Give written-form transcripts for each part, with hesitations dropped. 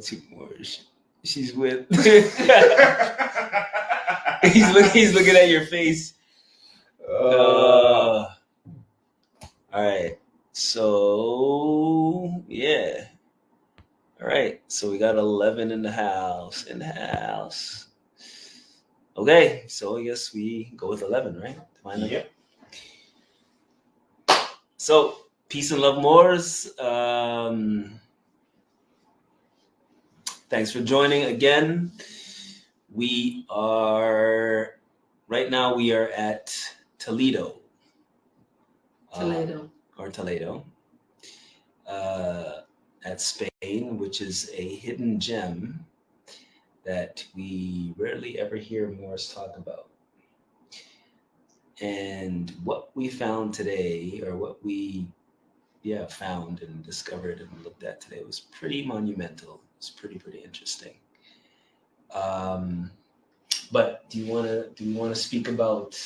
too Moorish. She's with. He's looking at your face. All right. So yeah. All right. So we got 11 in the house. Okay. So I guess we go with 11, right? Yep. So peace and love, Moors. Thanks for joining again. We are at Toledo. Toledo. At Spain, which is a hidden gem that we rarely ever hear Moors talk about. And what we found today, or what we found and discovered and looked at today, was pretty monumental. It's pretty interesting. But do we want to speak about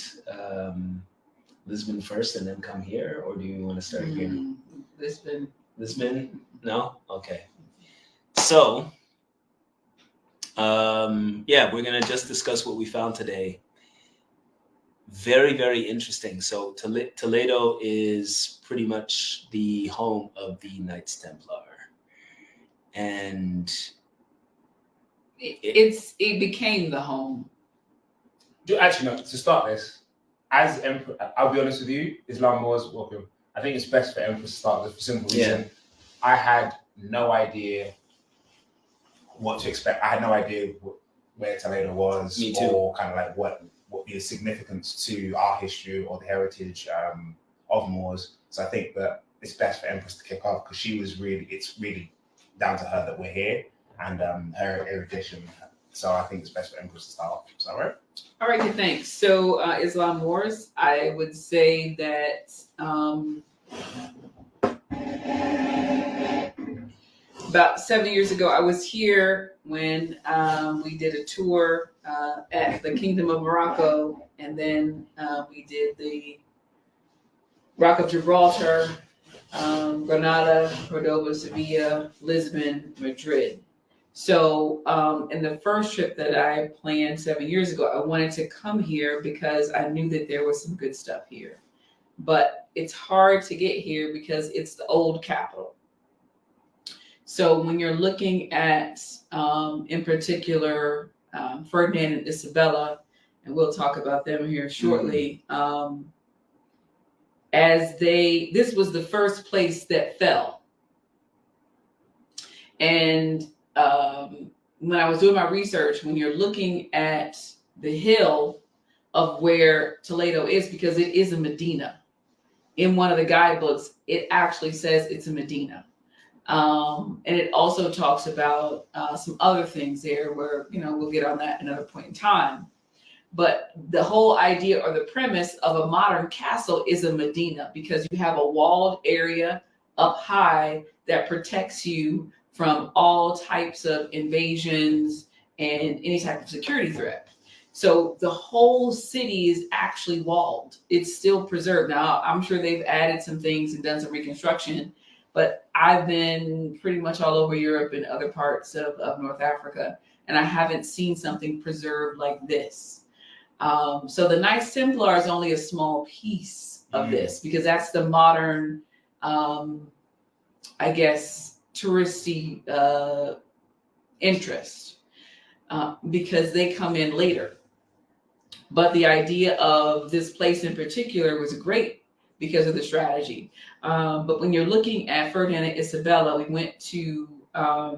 Lisbon first and then come here, or do you want to start here? Lisbon? No? Okay. So, we're gonna just discuss what we found today. Very interesting. So Toledo is pretty much the home of the Knights Templar, and it became the home. Actually, no. To start this, as Emperor, I'll be honest with you, Islam was welcome. I think it's best for Emperor to start with, for simple reason. Yeah. I had no idea what to expect. I had no idea where Toledo was, Me too. or kind of like what the significance to our history or the heritage of Moors. So I think that it's best for Empress to kick off, because it's really down to her that we're here, and her erudition. So I think it's best for Empress to start off. Is that right? All right, thanks. So Islam Moors, I would say that about 7 years ago, I was here when we did a tour at the Kingdom of Morocco, and then we did the Rock of Gibraltar, Granada, Cordoba, Sevilla, Lisbon, Madrid. So in the first trip that I planned 7 years ago, I wanted to come here because I knew that there was some good stuff here. But it's hard to get here because it's the old capital. So when you're looking at, in particular, Ferdinand and Isabella, and we'll talk about them here shortly, this was the first place that fell. And when I was doing my research, when you're looking at the hill of where Toledo is, because it is a Medina, in one of the guidebooks, it actually says it's a Medina. And it also talks about some other things there where, we'll get on that another point in time. But the whole idea or the premise of a modern castle is a Medina, because you have a walled area up high that protects you from all types of invasions and any type of security threat. So the whole city is actually walled. It's still preserved. Now, I'm sure they've added some things and done some reconstruction, but I've been pretty much all over Europe and other parts of North Africa, and I haven't seen something preserved like this. So the Knights Templar is only a small piece of this, because that's the modern, touristy interest, because they come in later. But the idea of this place in particular was great because of the strategy. But when you're looking at Ferdinand and Isabella, we went to a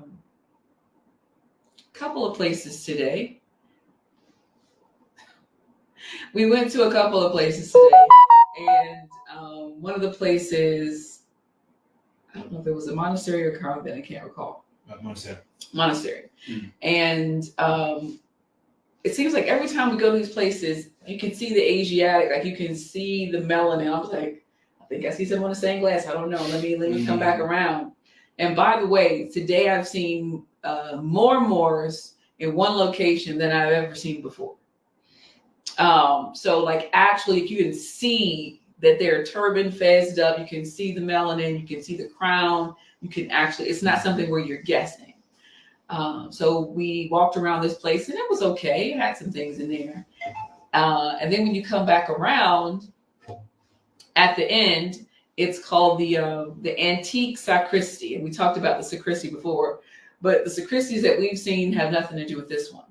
couple of places today. And one of the places, I don't know if it was a monastery or convent, I can't recall. Monastery. And it seems like every time we go to these places, you can see the Asiatic, like you can see the melanin. I was like, I think I see someone in the same glass. I don't know. Let me come back around. And by the way, today I've seen more Moors in one location than I've ever seen before. So like actually, if you can see that they're turban fezzed up, you can see the melanin, you can see the crown, you can actually, it's not something where you're guessing. So we walked around this place and it was okay. It had some things in there. And then when you come back around at the end, it's called the antique sacristy. And we talked about the sacristy before, but the sacristies that we've seen have nothing to do with this one.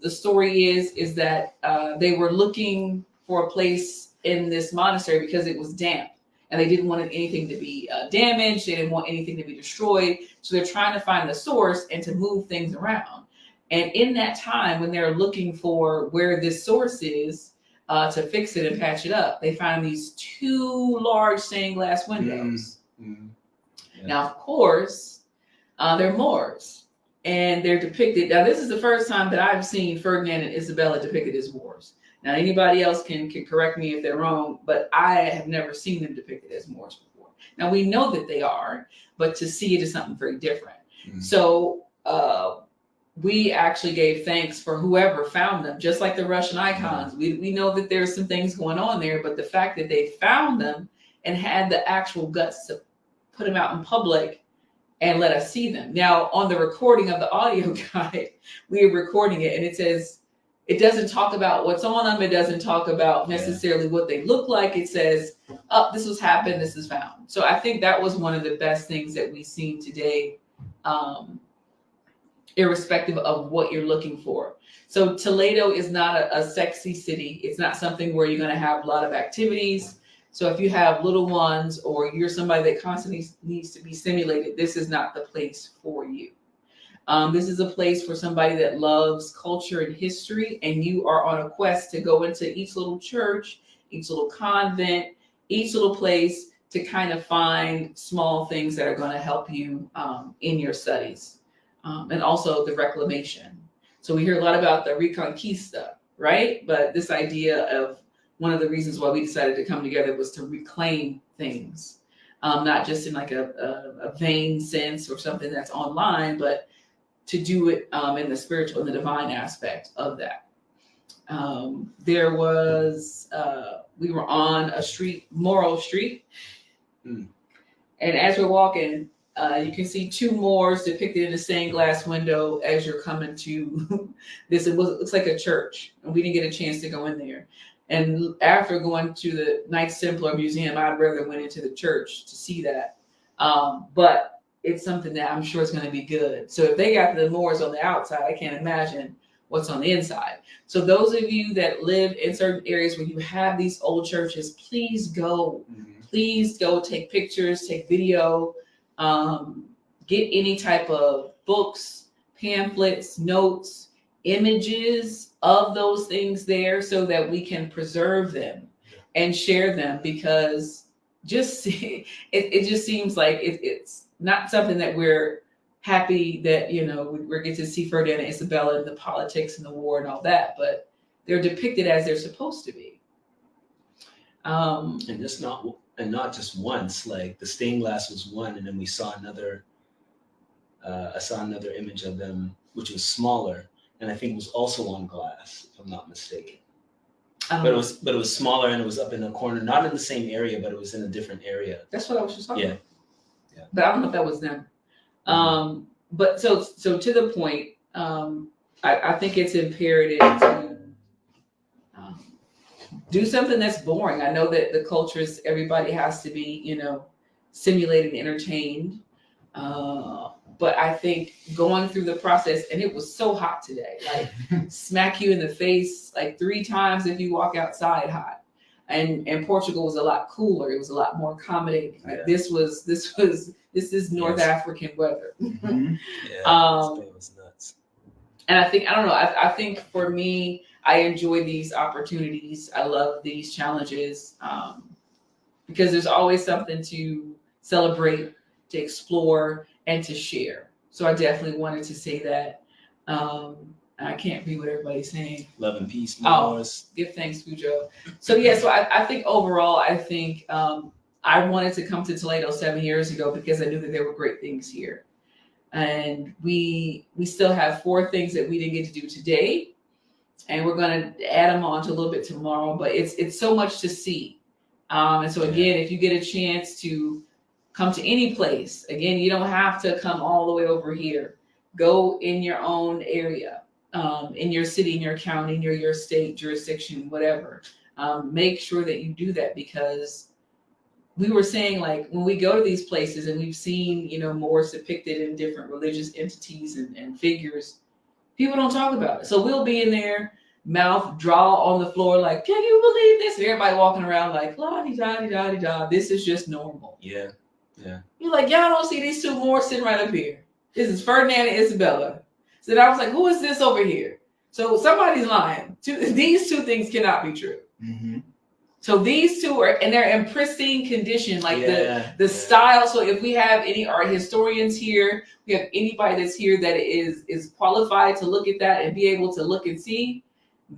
The story is that they were looking for a place in this monastery because it was damp and they didn't want anything to be damaged. They didn't want anything to be destroyed. So they're trying to find the source and to move things around. And in that time, when they're looking for where this source is to fix it and patch it up, they found these 2 large stained glass windows. Yeah. Now, of course, they're Moors. And they're depicted. Now, this is the first time that I've seen Ferdinand and Isabella depicted as Moors. Now, anybody else can correct me if they're wrong, but I have never seen them depicted as Moors before. Now, we know that they are, but to see it is something very different. So we actually gave thanks for whoever found them, just like the Russian icons. We know that there's some things going on there, but the fact that they found them and had the actual guts to put them out in public and let us see them. Now, on the recording of the audio guide, we are recording it and it says, it doesn't talk about what's on them. It doesn't talk about necessarily what they look like. It says, oh, this was happened, this is found. So I think that was one of the best things that we've seen today, irrespective of what you're looking for. So Toledo is not a sexy city. It's not something where you're going to have a lot of activities. So if you have little ones or you're somebody that constantly needs to be stimulated, this is not the place for you. This is a place for somebody that loves culture and history, and you are on a quest to go into each little church, each little convent, each little place to kind of find small things that are going to help you in your studies, and also the reclamation. So we hear a lot about the Reconquista, right? But this idea of one of the reasons why we decided to come together was to reclaim things, not just in like a vain sense or something that's online, but to do it in the spiritual and the divine aspect of that. There was, we were on a street, Morrow Street. And as we're walking, you can see 2 Moors depicted in a stained glass window as you're coming to this. It looks like a church, and we didn't get a chance to go in there. And after going to the Knights Templar Museum, I'd rather went into the church to see that. But it's something that I'm sure is going to be good. So if they got the Moors on the outside, I can't imagine what's on the inside. So those of you that live in certain areas where you have these old churches, please go. Please go take pictures, take video, get any type of books, pamphlets, notes, images of those things there so that we can preserve them and share them, because it just seems like it's not something that we're happy that, you know, we're getting to see Ferdinand and Isabella and the politics and the war and all that, but they're depicted as they're supposed to be. And not just once, like the stained glass was one, and then we saw another, I saw another image of them, which was smaller, and I think it was also on glass, if I'm not mistaken. But it was smaller, and it was up in a corner, not in the same area, but it was in a different area. That's what I was just talking about. Yeah. But I don't know if that was them. But so to the point, I think it's imperative to do something that's boring. I know that the cultures, everybody has to be, you know, stimulated and entertained. But I think going through the process, and it was so hot today, like smack you in the face like 3 times if you walk outside hot. And Portugal was a lot cooler. It was a lot more accommodating. Like this is North African weather. Spain was nuts. And I think, I don't know, I think for me, I enjoy these opportunities. I love these challenges because there's always something to celebrate, to explore, and to share. So I definitely wanted to say that. I can't read what everybody's saying. Love and peace, Mars. Give thanks, Fujo. So yeah, so I think overall, I think I wanted to come to Toledo 7 years ago because I knew that there were great things here. And we still have 4 things that we didn't get to do today. And we're going to add them on to a little bit tomorrow, but it's so much to see. And so again, if you get a chance to come to any place, again, you don't have to come all the way over here. go in your own area, in your city, in your county, in your state, jurisdiction, whatever. Make sure that you do that, because we were saying, like, when we go to these places and we've seen, Moors depicted in different religious entities and figures, people don't talk about it. So we'll be in there, mouth draw on the floor, like, can you believe this? And everybody walking around like, la-di-da-di-da-di-da. This is just normal. Yeah. You're like, y'all don't see these two Moors sitting right up here. This is Ferdinand and Isabella. So then I was like, who is this over here? So somebody's lying. These two things cannot be true. Mm-hmm. So these two are, and they're in pristine condition, like the style. So if we have any art historians here, we have anybody that's here that is qualified to look at that and be able to look and see,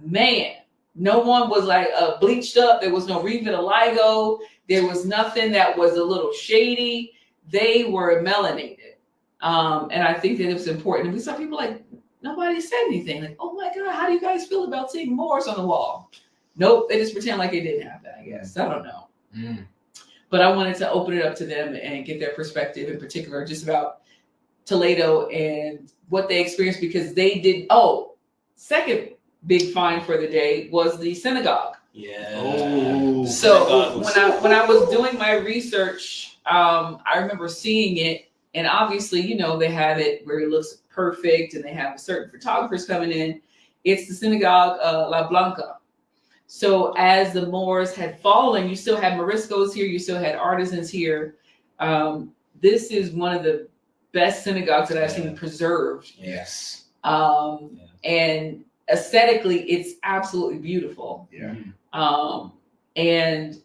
man, no one was like bleached up. There was no revitiligo. There was nothing that was a little shady. They were melanated. And I think that it was important. And we saw people like, nobody said anything. Like, oh my God, how do you guys feel about seeing Moors on the wall? Nope, they just pretend like it didn't happen, I guess. I don't know. But I wanted to open it up to them and get their perspective, in particular, just about Toledo and what they experienced, because they did. Oh, second big find for the day was the synagogue. Yeah. Oh. So when I was doing my research, I remember seeing it, and obviously, they have it where it looks perfect, and they have certain photographers coming in. It's the synagogue La Blanca. So as the Moors had fallen, you still had Moriscos here, you still had artisans here. This is one of the best synagogues that I've seen preserved. Yes. And aesthetically, it's absolutely beautiful. Yeah. And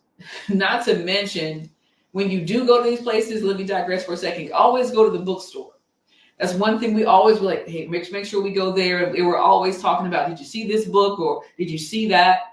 not to mention, when you do go to these places, let me digress for a second, always go to the bookstore. That's one thing we always were like, hey, make sure we go there. And we were always talking about, did you see this book, or did you see that?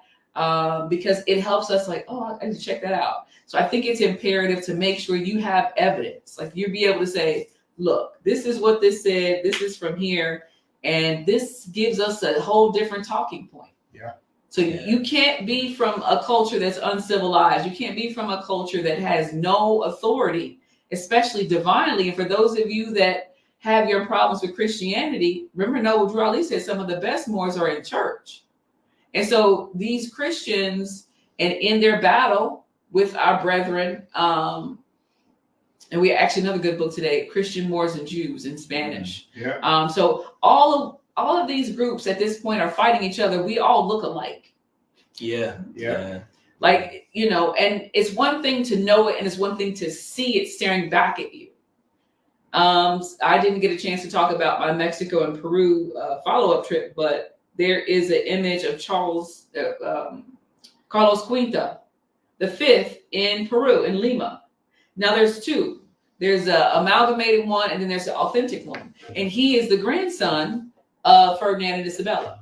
Because it helps us, like, oh, I need to check that out. So I think it's imperative to make sure you have evidence. Like, you be able to say, look, this is what this said. This is from here. And this gives us a whole different talking point. Yeah. So you can't be from a culture that's uncivilized. You can't be from a culture that has no authority, especially divinely. And for those of you that have your problems with Christianity, remember Noble Drew Ali said some of the best Moors are in church. And so these Christians, and in their battle with our brethren, and we actually another good book today, Christian Moors and Jews in Spanish. Yeah. So all of these groups at this point are fighting each other. We all look alike. Yeah. Like, and it's one thing to know it, and it's one thing to see it staring back at you. I didn't get a chance to talk about my Mexico and Peru follow-up trip, but there is an image of Carlos Quinta, the fifth, in Peru, in Lima. Now there's two. There's an amalgamated one, and then there's an authentic one. And he is the grandson of Ferdinand and Isabella.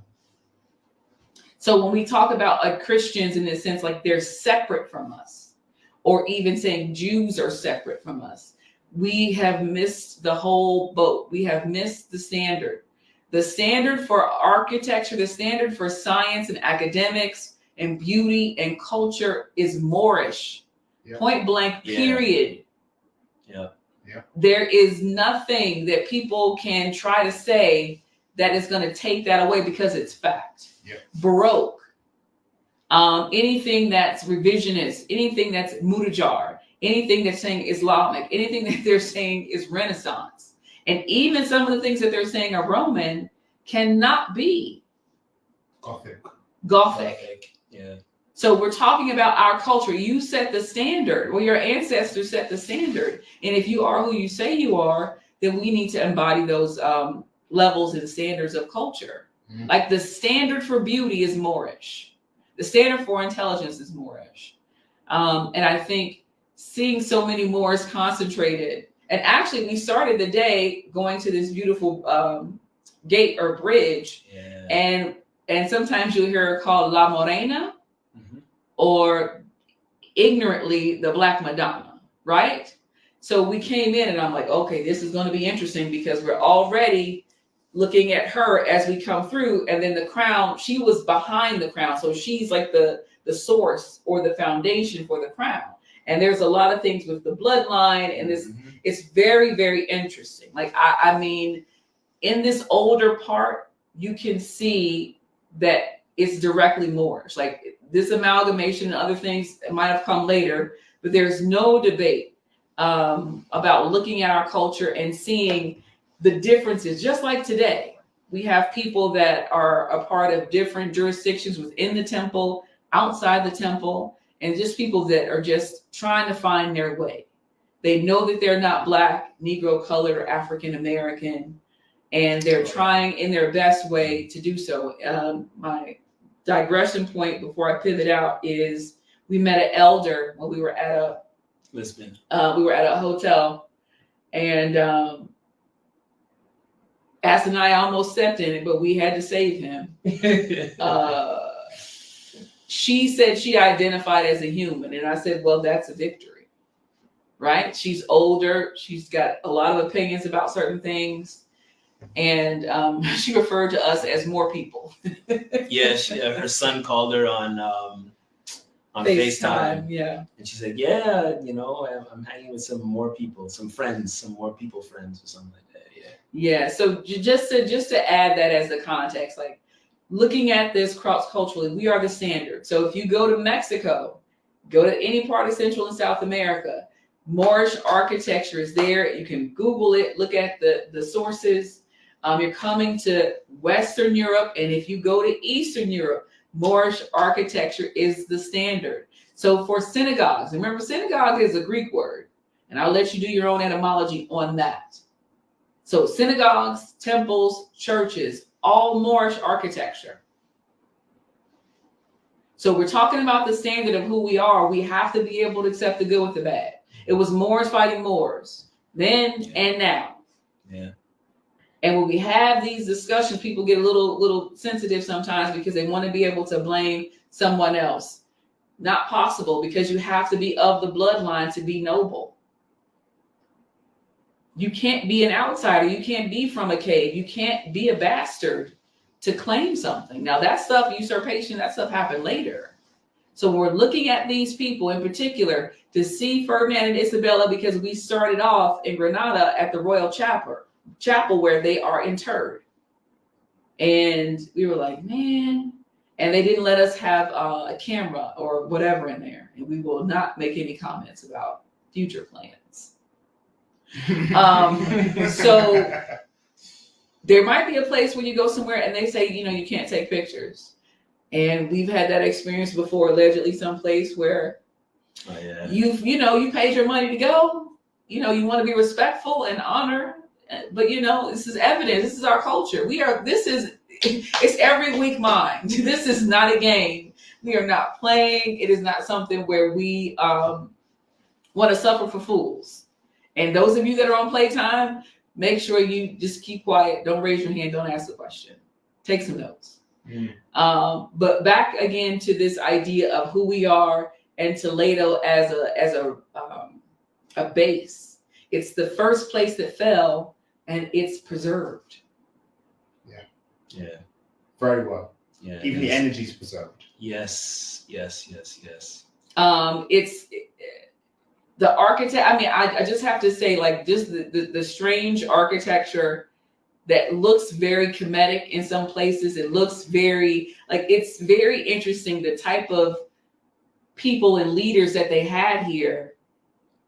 So when we talk about Christians in this sense, like they're separate from us, or even saying Jews are separate from us, we have missed the whole boat. We have missed the standard. The standard for architecture, the standard for science and academics and beauty and culture is Moorish. Yep. Point blank, period. Yeah. There is nothing that people can try to say that is going to take that away, because it's fact. Yep. Baroque, anything that's revisionist, anything that's Mudajar, anything that's saying Islamic, anything that they're saying is Renaissance. And even some of the things that they're saying are Roman cannot be Gothic. Yeah. So we're talking about our culture. You set the standard. Well, your ancestors set the standard. And if you are who you say you are, then we need to embody those levels and standards of culture. Mm-hmm. Like the standard for beauty is Moorish. The standard for intelligence is Moorish. And I think seeing so many Moors concentrated. And actually, we started the day going to this beautiful gate or bridge, and sometimes you'll hear it called La Morena, or ignorantly the Black Madonna, right? So we came in, and I'm like, okay, this is going to be interesting, because we're already looking at her as we come through, and then the crown. She was behind the crown, so she's like the source or the foundation for the crown. And there's a lot of things with the bloodline, and this it's very, very interesting. Like, I mean, in this older part, you can see that it's directly Moorish. Like this amalgamation and other things might have come later, but there's no debate about looking at our culture and seeing the differences. Just like today, we have people that are a part of different jurisdictions within the temple, outside the temple, and just people that are just trying to find their way. They know that they're not Black, Negro, colored, or African American, and they're trying in their best way to do so. My digression point before I pivot out is we met an elder when we were at a Lisbon. We were at a hotel, and Ass and I almost stepped in it, but we had to save him. She said she identified as a human, and I said, well, that's a victory, right? She's older. She's got a lot of opinions about certain things, and she referred to us as more people. Yeah, her son called her on FaceTime. Yeah. And she said, yeah, I'm hanging with some more people, some more people friends or something like that. Yeah. Yeah. So just to add that as the context, like looking at this cross-culturally, we are the standard. So if you go to Mexico, go to any part of Central and South America, Moorish architecture is there. You can Google it, look at the sources. You're coming to Western Europe, and if you go to Eastern Europe, Moorish architecture is the standard. So for synagogues, remember synagogue is a Greek word, and I'll let you do your own etymology on that. So synagogues, temples, churches, all Moorish architecture. So we're talking about the standard of who we are. We have to be able to accept the good with the bad. It was Moors fighting Moors then and now. Yeah. And when we have these discussions, people get a little sensitive sometimes because they want to be able to blame someone else. Not possible, because you have to be of the bloodline to be noble. You can't be an outsider. You can't be from a cave. You can't be a bastard to claim something. Now that stuff, usurpation, that stuff happened later. So we're looking at these people in particular to see Ferdinand and Isabella, because we started off in Granada at the Royal Chapel where they are interred. And we were like, man, and they didn't let us have a camera or whatever in there. And we will not make any comments about future plans. So there might be a place where you go somewhere and they say, you can't take pictures. And we've had that experience before, allegedly someplace where you paid your money to go, you want to be respectful and honor, but this is evidence. This is our culture. It's every week mine. This is not a game. We are not playing. It is not something where we want to suffer for fools. And those of you that are on playtime, make sure you just keep quiet. Don't raise your hand. Don't ask the question. Take some notes. But back again to this idea of who we are and Toledo as a base. It's the first place that fell, and it's preserved. Yeah. Very well. Yeah. Even the energy's preserved. Yes. It's the architect. I mean, I just have to say, like, just the strange architecture that looks very Kemetic in some places. It looks it's very interesting, the type of people and leaders that they had here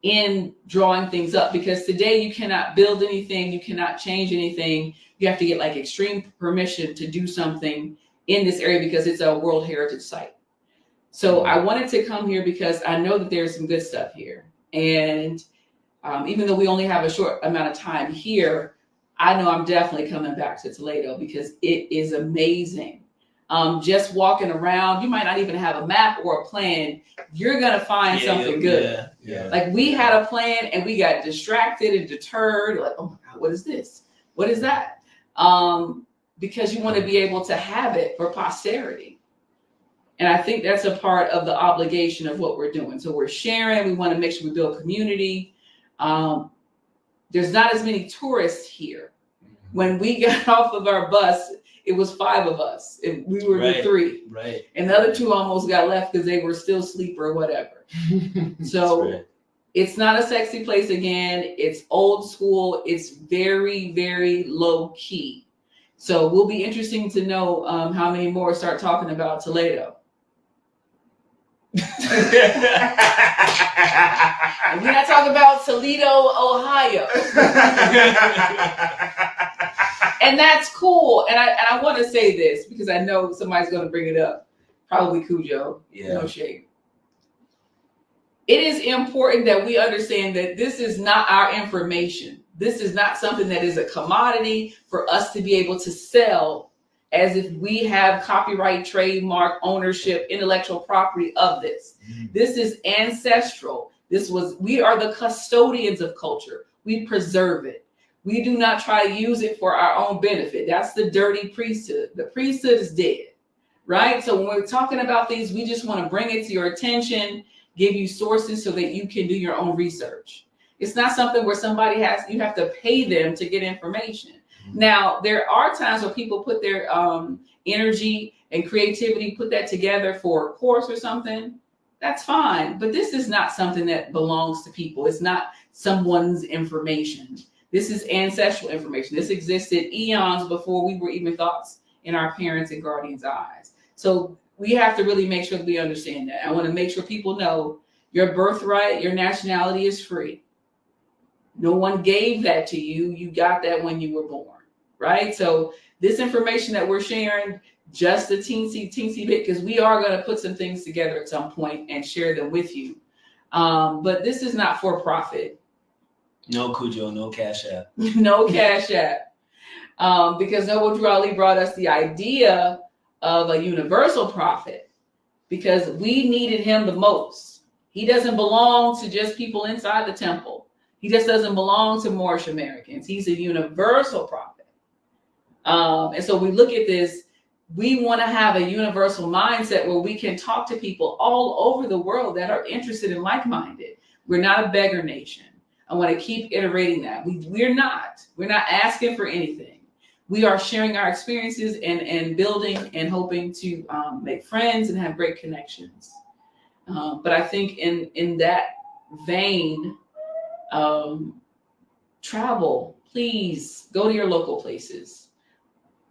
in drawing things up, because today you cannot build anything, you cannot change anything. You have to get like extreme permission to do something in this area because it's a World Heritage Site. So I wanted to come here because I know that there's some good stuff here. And even though we only have a short amount of time here, I know I'm definitely coming back to Toledo because it is amazing. Just walking around, you might not even have a map or a plan. You're going to find something good. Yeah. Like we had a plan and we got distracted and deterred. Like, oh my God, what is this? What is that? Because you want to be able to have it for posterity. And I think that's a part of the obligation of what we're doing. So we're sharing. We want to make sure we build community. There's not as many tourists here. When we got off of our bus, it was 5 of us. And we were the 3. Right. And the other 2 almost got left because they were still asleep or whatever. So It's not a sexy place again. It's old school. It's very, very low key. So will be interesting to know how many more start talking about Toledo. And we're not talking about Toledo, Ohio. And that's cool. And I want to say this because I know somebody's going to bring it up. Probably Cujo. Yeah. No shade. It is important that we understand that this is not our information. This is not something that is a commodity for us to be able to sell as if we have copyright, trademark, ownership, intellectual property of this. This is ancestral. We are the custodians of culture. We preserve it. We do not try to use it for our own benefit. That's the dirty priesthood. The priesthood is dead, right? So when we're talking about these, we just want to bring it to your attention, give you sources so that you can do your own research. It's not something where you have to pay them to get information. Now, there are times where people put their energy and creativity, put that together for a course or something. That's fine. But this is not something that belongs to people. It's not someone's information. This is ancestral information. This existed eons before we were even thoughts in our parents' and guardians' eyes. So we have to really make sure that we understand that. I want to make sure people know your birthright, your nationality is free. No one gave that to you. You got that when you were born, right? So this information that we're sharing, just a teensy bit, because we are going to put some things together at some point and share them with you. But this is not for profit. No Cujo, no Cash App. No Cash App. Because Noble Drew Ali brought us the idea of a universal prophet because we needed him the most. He doesn't belong to just people inside the temple. He just doesn't belong to Moorish Americans. He's a universal prophet. And so we look at this, we want to have a universal mindset where we can talk to people all over the world that are interested and like-minded. We're not a beggar nation. I want to keep iterating that. We're not asking for anything. We are sharing our experiences and building and hoping to make friends and have great connections. But I think in that vein, travel, please go to your local places.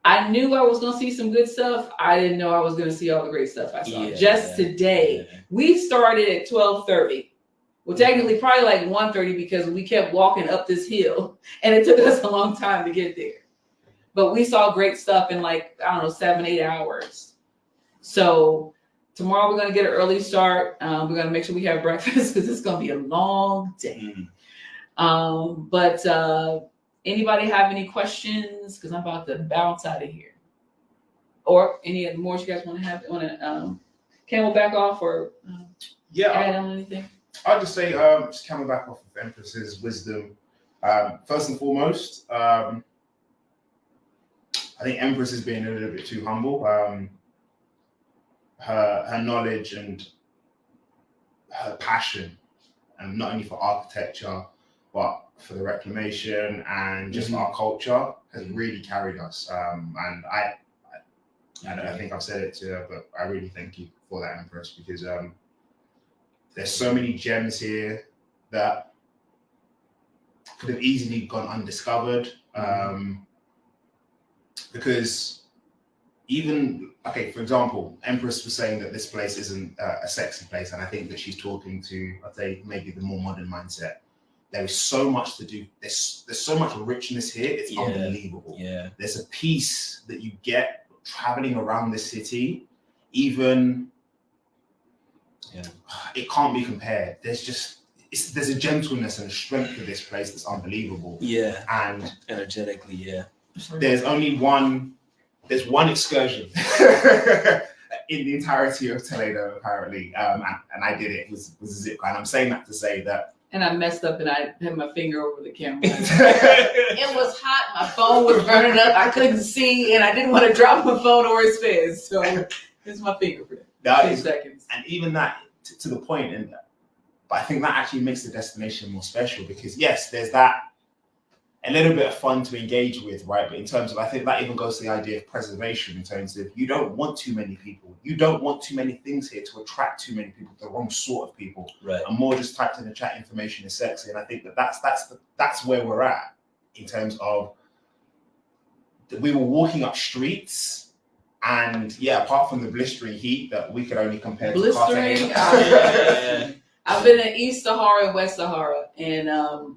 I knew I was going to see some good stuff. I didn't know I was going to see all the great stuff I saw. Just today, we started at 12:30. Well, technically probably like 1:30 because we kept walking up this hill and it took us a long time to get there. But we saw great stuff in 7-8 hours. So tomorrow we're going to get an early start. We're going to make sure we have breakfast because it's going to be a long day. But anybody have any questions? Because I'm about to bounce out of here. Or any of the more you guys want to camel back off or add on anything? I'll just say, just coming back off of Empress's wisdom. First and foremost, I think Empress is being a little bit too humble. Her knowledge and her passion, and not only for architecture, but for the reclamation and just our culture, has really carried us. And I think I've said it to her, but I really thank you for that, Empress, because there's so many gems here that could have easily gone undiscovered. Because for example, Empress was saying that this place isn't a sexy place, and I think that she's talking to, I'd say, maybe the more modern mindset. There is so much to do. There's so much richness here. It's unbelievable. Yeah. There's a peace that you get traveling around this city. Even it can't be compared. There's a gentleness and a strength to this place that's unbelievable. Yeah. And energetically, there's one excursion in the entirety of Toledo, apparently. And I did it. It was a zip line. I'm saying that to say that. And I messed up and I had my finger over the camera. It was hot. My phone was burning up. I couldn't see, and I didn't want to drop my phone or his fizz. So it's my fingerprint. 2 seconds. And even that, to the point, but I think that actually makes the destination more special because, yes, there's that a little bit of fun to engage with, right? But in terms of, I think that even goes to the idea of preservation, in terms of you don't want too many people. You don't want too many things here to attract too many people, the wrong sort of people. Right. And more just typed in the chat, information is sexy. And I think that's where we're at, in terms of we were walking up streets, and yeah, apart from the blistering heat that we could only compare to Blistering. Cartagena. I've been in East Sahara and West Sahara, and a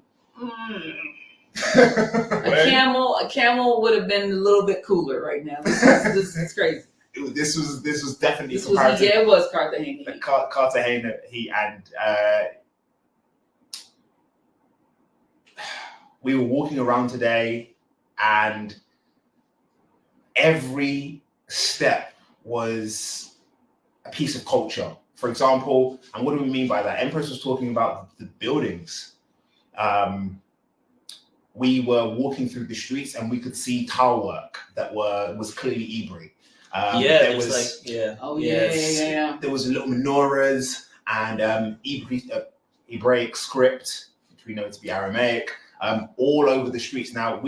camel would have been a little bit cooler right now. This is crazy. This was definitely it was Cartagena. Cartagena heat, and we were walking around today, and every step was a piece of culture. For example, and what do we mean by that? Empress was talking about the buildings. We were walking through the streets, and we could see tile work that was clearly Hebrew. There was there was little menorahs and Hebraic script, which we know to be Aramaic, all over the streets. Now,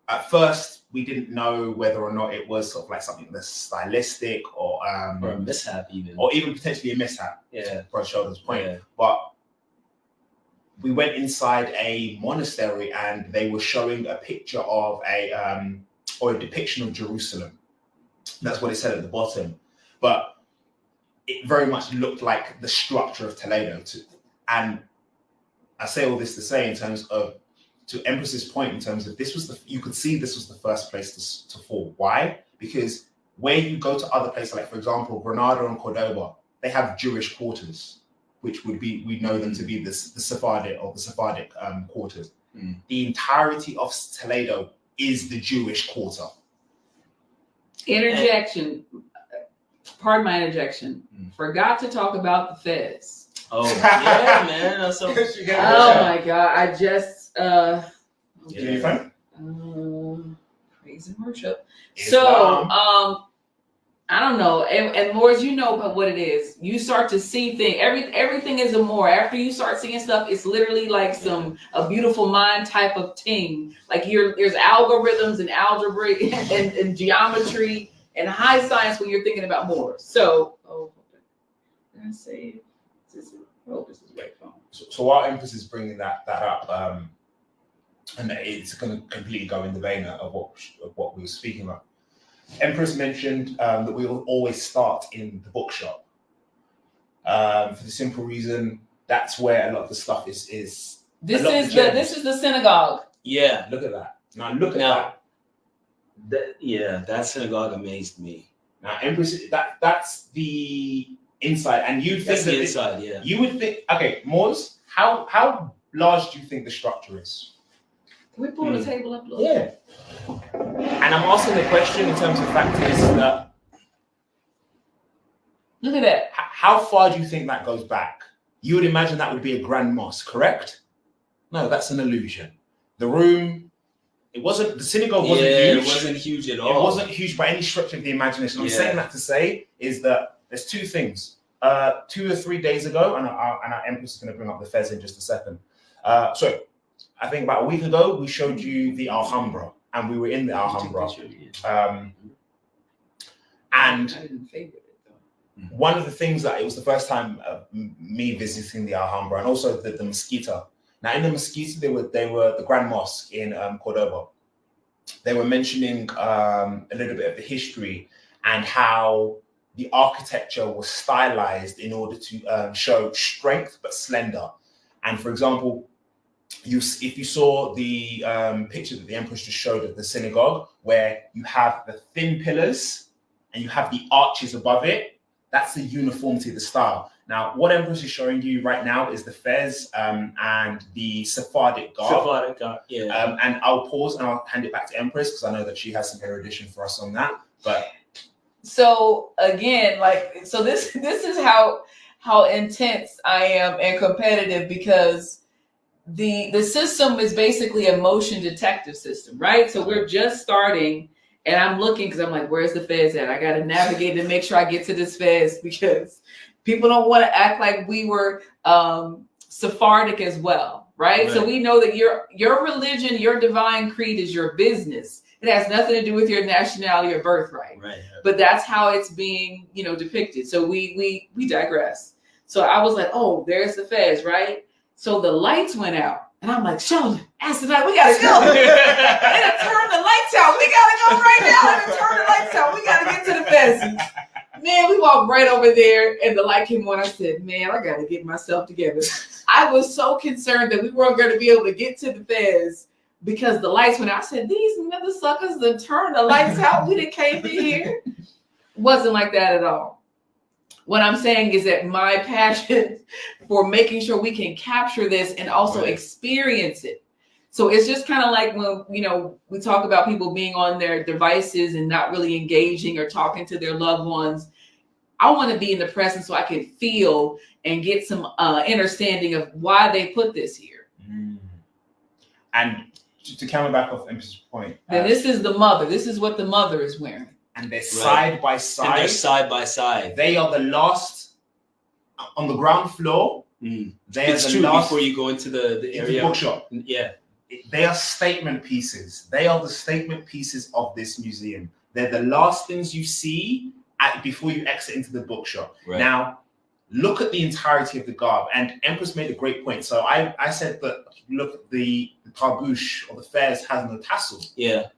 at first we didn't know whether or not it was sort of like something that's stylistic or a mishap, or even potentially a mishap. Yeah, for Sheldon's point. Yeah. But we went inside a monastery, and they were showing a picture of or a depiction of Jerusalem. That's what it said at the bottom. But it very much looked like the structure of Toledo. And I say all this to say, in terms of, to Empress's point, in terms of you could see this was the first place to fall. Why? Because where you go to other places, like for example, Granada and Cordoba, they have Jewish quarters, which we know them to be the Sephardic quarters. Mm. The entirety of Toledo is the Jewish quarter. Interjection. Pardon my interjection. Forgot to talk about the Fez. Oh yeah, man. That's so. Oh my God! I just Yeah. praise and worship. Islam. So I don't know, and more as you know about what it is, you start to see things. Everything is a more. After you start seeing stuff, it's literally like a beautiful mind type of thing. Like there's algorithms and algebra and geometry and high science when you're thinking about more. So, did I say this? This is right phone. So our emphasis is bringing that up, and it's going to completely go in the vein of what we were speaking about. Empress mentioned that we will always start in the bookshop, for the simple reason that's where a lot of the stuff is. This is the synagogue. Yeah, look at that. Now look at that. That synagogue amazed me. Now, Empress, that's the inside, and you think the inside. Yeah, you would think. Okay, Moors, how large do you think the structure is? Can we pull the table up a little? Yeah. And I'm asking the question in terms of factors that. Look at that. How far do you think that goes back? You would imagine that would be a grand mosque, correct? No, that's an illusion. The room, the synagogue wasn't huge. It wasn't huge at all. It wasn't huge by any stretch of the imagination. I'm saying that to say is that there's two things. 2 or 3 days ago, and our Empress is going to bring up the Fez in just a second. So I think about a week ago, we showed you the Alhambra, and we were in the Alhambra. And I didn't favorite it though. One of the things that it was the first time me visiting the Alhambra, and also the Mezquita. Now in the Mezquita, they were the Grand Mosque in Cordoba. They were mentioning a little bit of the history and how the architecture was stylized in order to show strength but slender. And for example, if you saw the picture that the Empress just showed of the synagogue, where you have the thin pillars and you have the arches above it, that's the uniformity of the style. Now, what Empress is showing you right now is the Fez and the Sephardic garb. Yeah. And I'll pause and I'll hand it back to Empress because I know that she has some erudition for us on that. But so again, this is how intense I am and competitive, because the system is basically a motion detective system, right? So we're just starting, and I'm looking because I'm like, where's the Fez at? I got to navigate and make sure I get to this Fez, because people don't want to act like we were Sephardic as well. right? So Right. we know that your religion, your divine creed is your business. It has nothing to do with your nationality or birthright. Right. But that's how it's being, depicted. So we digress. So I was like, oh, there's the fez, right? So the lights went out. And I'm like, Sheldon, Astanite, we gotta go. They done turn the lights out. We gotta go right now. They done turn the lights out. We gotta get to the fez. Man, we walked right over there and the light came on. I said, man, I gotta get myself together. I was so concerned that we weren't going to be able to get to the fez because the lights went out. I said, these mother suckers that turned the lights out. We didn't came in here. Wasn't like that at all. What I'm saying is that my passion for making sure we can capture this and also experience it. So it's just kind of like when, we talk about people being on their devices and not really engaging or talking to their loved ones. I want to be in the present so I can feel and get some understanding of why they put this here. And to come back off Empress's point. Then this is the mother. This is what the mother is wearing. And they're side by side. And they're side by side. They are the last on the ground floor. They are the last before you go into the area. bookshop. Yeah. They are statement pieces. They are the statement pieces of this museum. They're the last things you see before you exit into the bookshop. Right. Now, look at the entirety of the garb. And Empress made a great point. So I said that look at the tarbouche or the fez has no tassel. Yeah.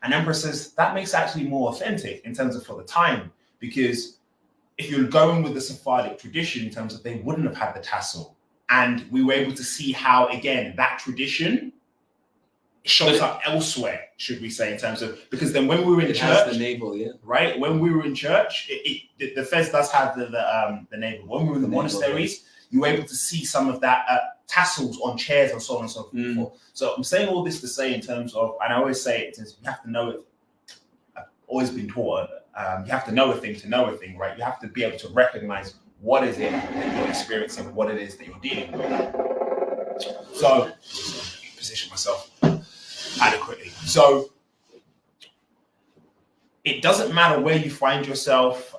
And Empress says that makes it actually more authentic in terms of for the time, because if you're going with the Sephardic tradition in terms of they wouldn't have had the tassel. And we were able to see how, again, that tradition shows up elsewhere, should we say, in terms of, because then when we were in church, has the navel, right? When we were in church, the fez does have the navel. When we were in the monasteries, you were able to see some of that tassels on chairs and so on and so forth. So I'm saying all this to say in terms of, and I always say it is, you have to know it. I've always been taught, you have to know a thing to know a thing, right? You have to be able to recognize what is it that you're experiencing, what it is that you're dealing with. So, position myself adequately. So, it doesn't matter where you find yourself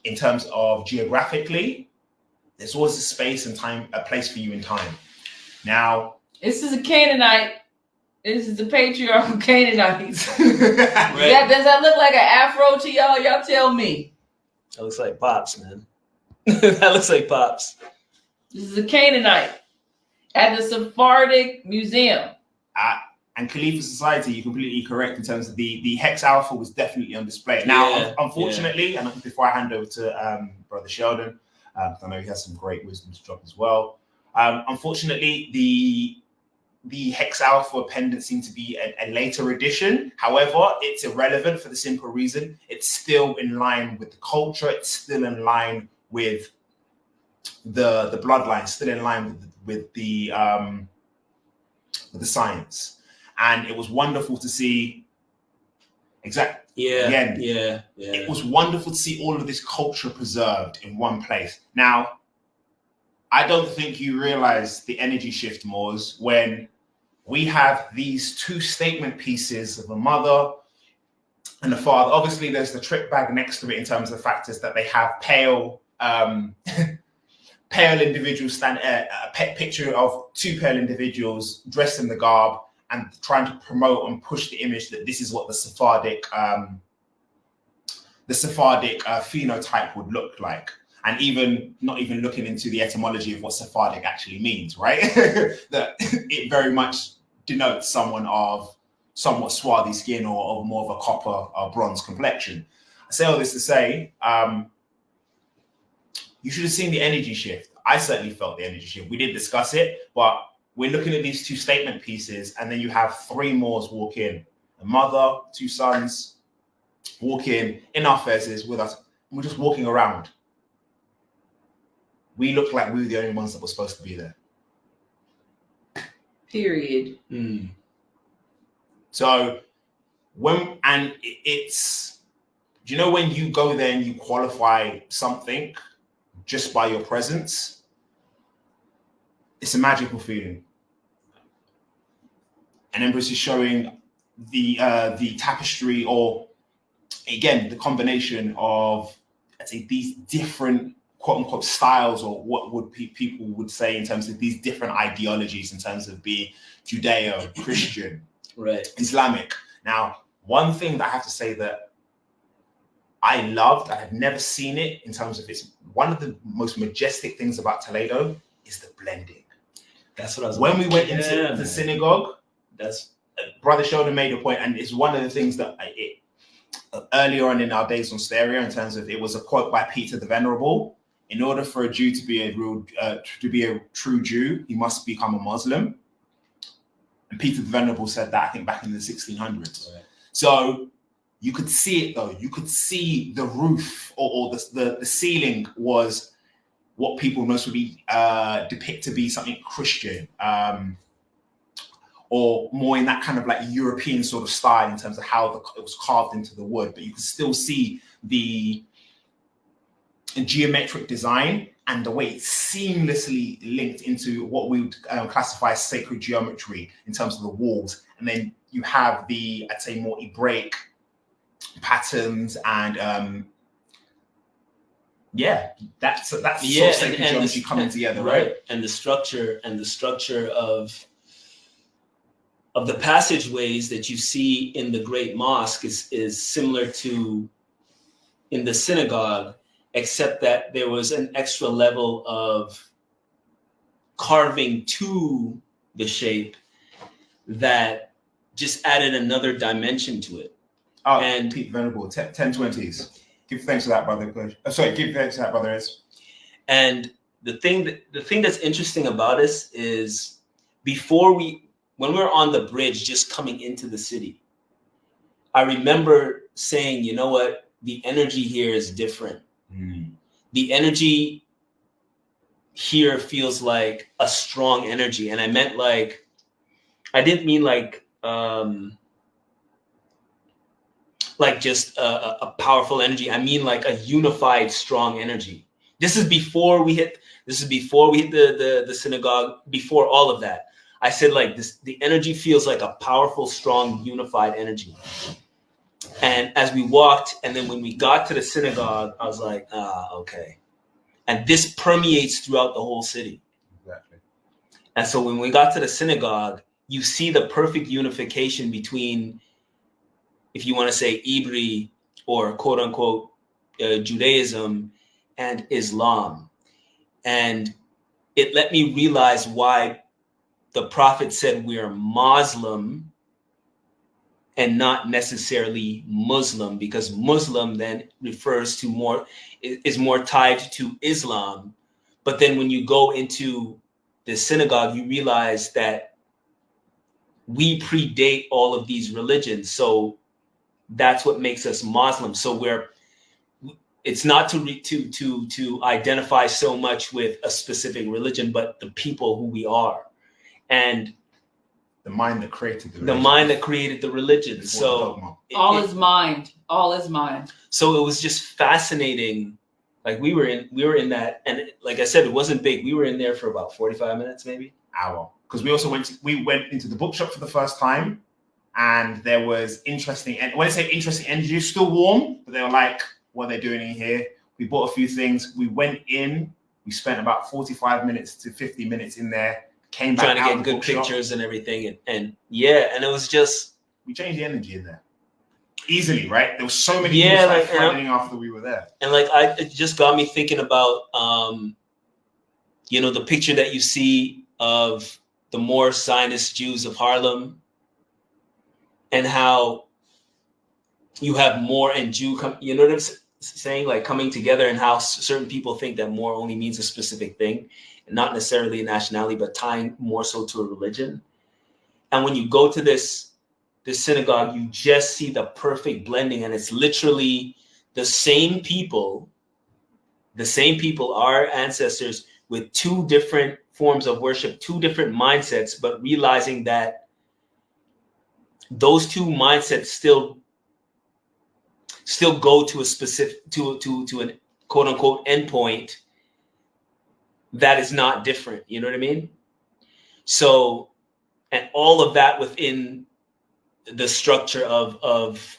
in terms of geographically, there's always a space and time, a place for you in time. Now, this is a Canaanite. This is the patriarchal Canaanites. Right. Does that look like an afro to y'all? Y'all tell me. That looks like Pops, man. That looks like Pops. This is a Canaanite at the Sephardic Museum. And Khalifa Society, you're completely correct in terms of the Hex Alpha was definitely on display. Now, unfortunately, and before I hand over to Brother Sheldon, I know he has some great wisdom to drop as well. Unfortunately, the Hex Alpha pendant seemed to be a later edition. However, it's irrelevant for the simple reason it's still in line with the culture. It's still in line with the bloodline. Still in line with the science. And it was wonderful to see. It was wonderful to see all of this culture preserved in one place. Now, I don't think you realize the energy shift, Moors, when we have these two statement pieces of a mother and a father. Obviously, there's the trip bag next to it in terms of the factors that they have pale individuals a picture of two pale individuals dressed in the garb and trying to promote and push the image that this is what the Sephardic phenotype would look like. And even not even looking into the etymology of what Sephardic actually means, right? That it very much denotes someone of somewhat swarthy skin or more of a copper or bronze complexion. I say all this to say, you should have seen the energy shift. I certainly felt the energy shift. We did discuss it, but we're looking at these two statement pieces, and then you have three Moors walk in. A mother, two sons walk in our fezes with us. And we're just walking around. We looked like we were the only ones that were supposed to be there. Period. So it's, do you know when you go there and you qualify something just by your presence? It's a magical feeling. And Empress is showing the tapestry, or again, the combination of, I'd say, these different quote unquote styles, or what would people would say in terms of these different ideologies in terms of being Judeo, Christian, right, Islamic. Now, one thing that I have to say that I loved, I have never seen it in terms of it's one of the most majestic things about Toledo is the blending. That's what I was. When we went into the synagogue, that's Brother Sheldon made a point, and it's one of the things that earlier on in our days on stereo, in terms of it was a quote by Peter the Venerable. In order for a Jew to be a true Jew, he must become a Muslim. And Peter the Venerable said that, I think, back in the 1600s. Right. So you could see it though. You could see the roof or the ceiling was what people most would be depict to be something Christian, or more in that kind of like European sort of style in terms of how it was carved into the wood. But you could still see the geometric design and the way it seamlessly linked into what we would classify as sacred geometry in terms of the walls. And then you have the, I'd say, more Hebraic patterns and that's sort of sacred geometry coming together, right? And the structure of the passageways that you see in the Great Mosque is similar to in the synagogue, except that there was an extra level of carving to the shape that just added another dimension to it. Oh, and Pete Venerable, 1020s. Give thanks to that, brother. Give thanks to that, brother. And the thing that's interesting about us is when we're on the bridge just coming into the city, I remember saying, you know what, the energy here is different. The energy here feels like a strong energy. And I meant like, I didn't mean like just a powerful energy. I mean like a unified, strong energy. This is before we hit the synagogue, before all of that. I said like this, the energy feels like a powerful, strong, unified energy. And as we walked, and then when we got to the synagogue, I was like, okay. And this permeates throughout the whole city. Exactly. And so when we got to the synagogue, you see the perfect unification between, if you want to say Ibri or quote unquote Judaism and Islam. And it let me realize why the Prophet said we are Muslim and not necessarily Muslim, because Muslim then refers to is more tied to Islam. But then when you go into the synagogue, you realize that we predate all of these religions. So that's what makes us Muslim. So it's not to identify so much with a specific religion, but the people who we are. And the mind that created the religion. So all is mind. So it was just fascinating. Like we were in that, and like I said, it wasn't big. We were in there for about 45 minutes, maybe hour. Because we also went into the bookshop for the first time, and there was interesting. And when I say interesting energy, it's still warm, but they were like, "What are they doing in here?" We bought a few things. We went in. We spent about 45 minutes to 50 minutes in there. Came back trying to get good pictures and everything, and it was just, we changed the energy in there easily, right? There was so many people friending after we were there, and it just got me thinking about the picture that you see of the Moorish Zionist Jews of Harlem, and how you have Moor and Jew you know what I'm saying, like coming together, and how certain people think that Moor only means a specific thing, not necessarily a nationality, but tying more so to a religion. And when you go to this synagogue, you just see the perfect blending, and it's literally the same people, our ancestors, with two different forms of worship, two different mindsets, but realizing that those two mindsets still go to a specific to an quote unquote endpoint that is not different. You know what I mean? So, and all of that within the structure of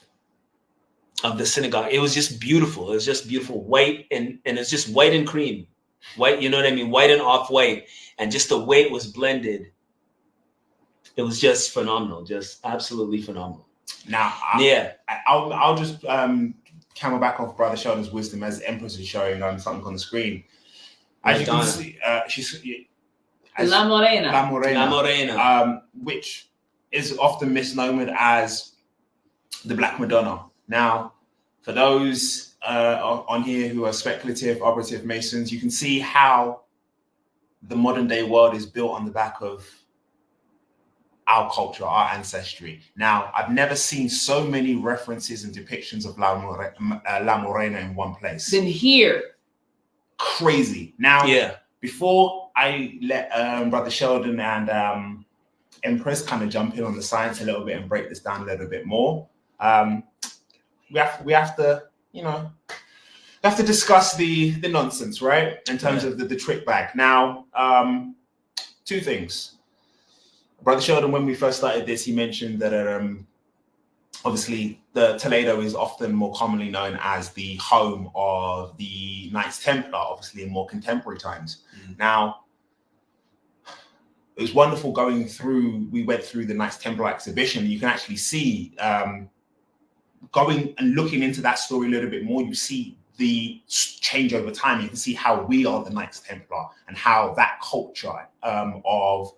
of the synagogue. It was just beautiful. It was just beautiful, white and it's just white and cream, white. You know what I mean? White and off white, and just the way it was blended. It was just phenomenal, just absolutely phenomenal. Now, I'll just camel back off Brother Sheldon's wisdom as the Empress is showing something on the screen. As you can see, she's La Morena. La Morena. La Morena. Which is often misnomered as the Black Madonna. Now, for those on here who are speculative, operative Masons, you can see how the modern day world is built on the back of our culture, our ancestry. Now, I've never seen so many references and depictions of La Morena in one place. Then here. Crazy. Now, yeah. Before I let Brother Sheldon and Empress kind of jump in on the science a little bit and break this down a little bit more, we have to, you know, we have to discuss the nonsense, right? In terms of the trick bag. Now, two things. Brother Sheldon, when we first started this, he mentioned that obviously the Toledo is often more commonly known as the home of the Knights Templar, obviously in more contemporary times. Now, it was wonderful we went through the Knights Templar exhibition. You can actually see, going and looking into that story a little bit more, you see the change over time. You can see how we are the Knights Templar and how that culture of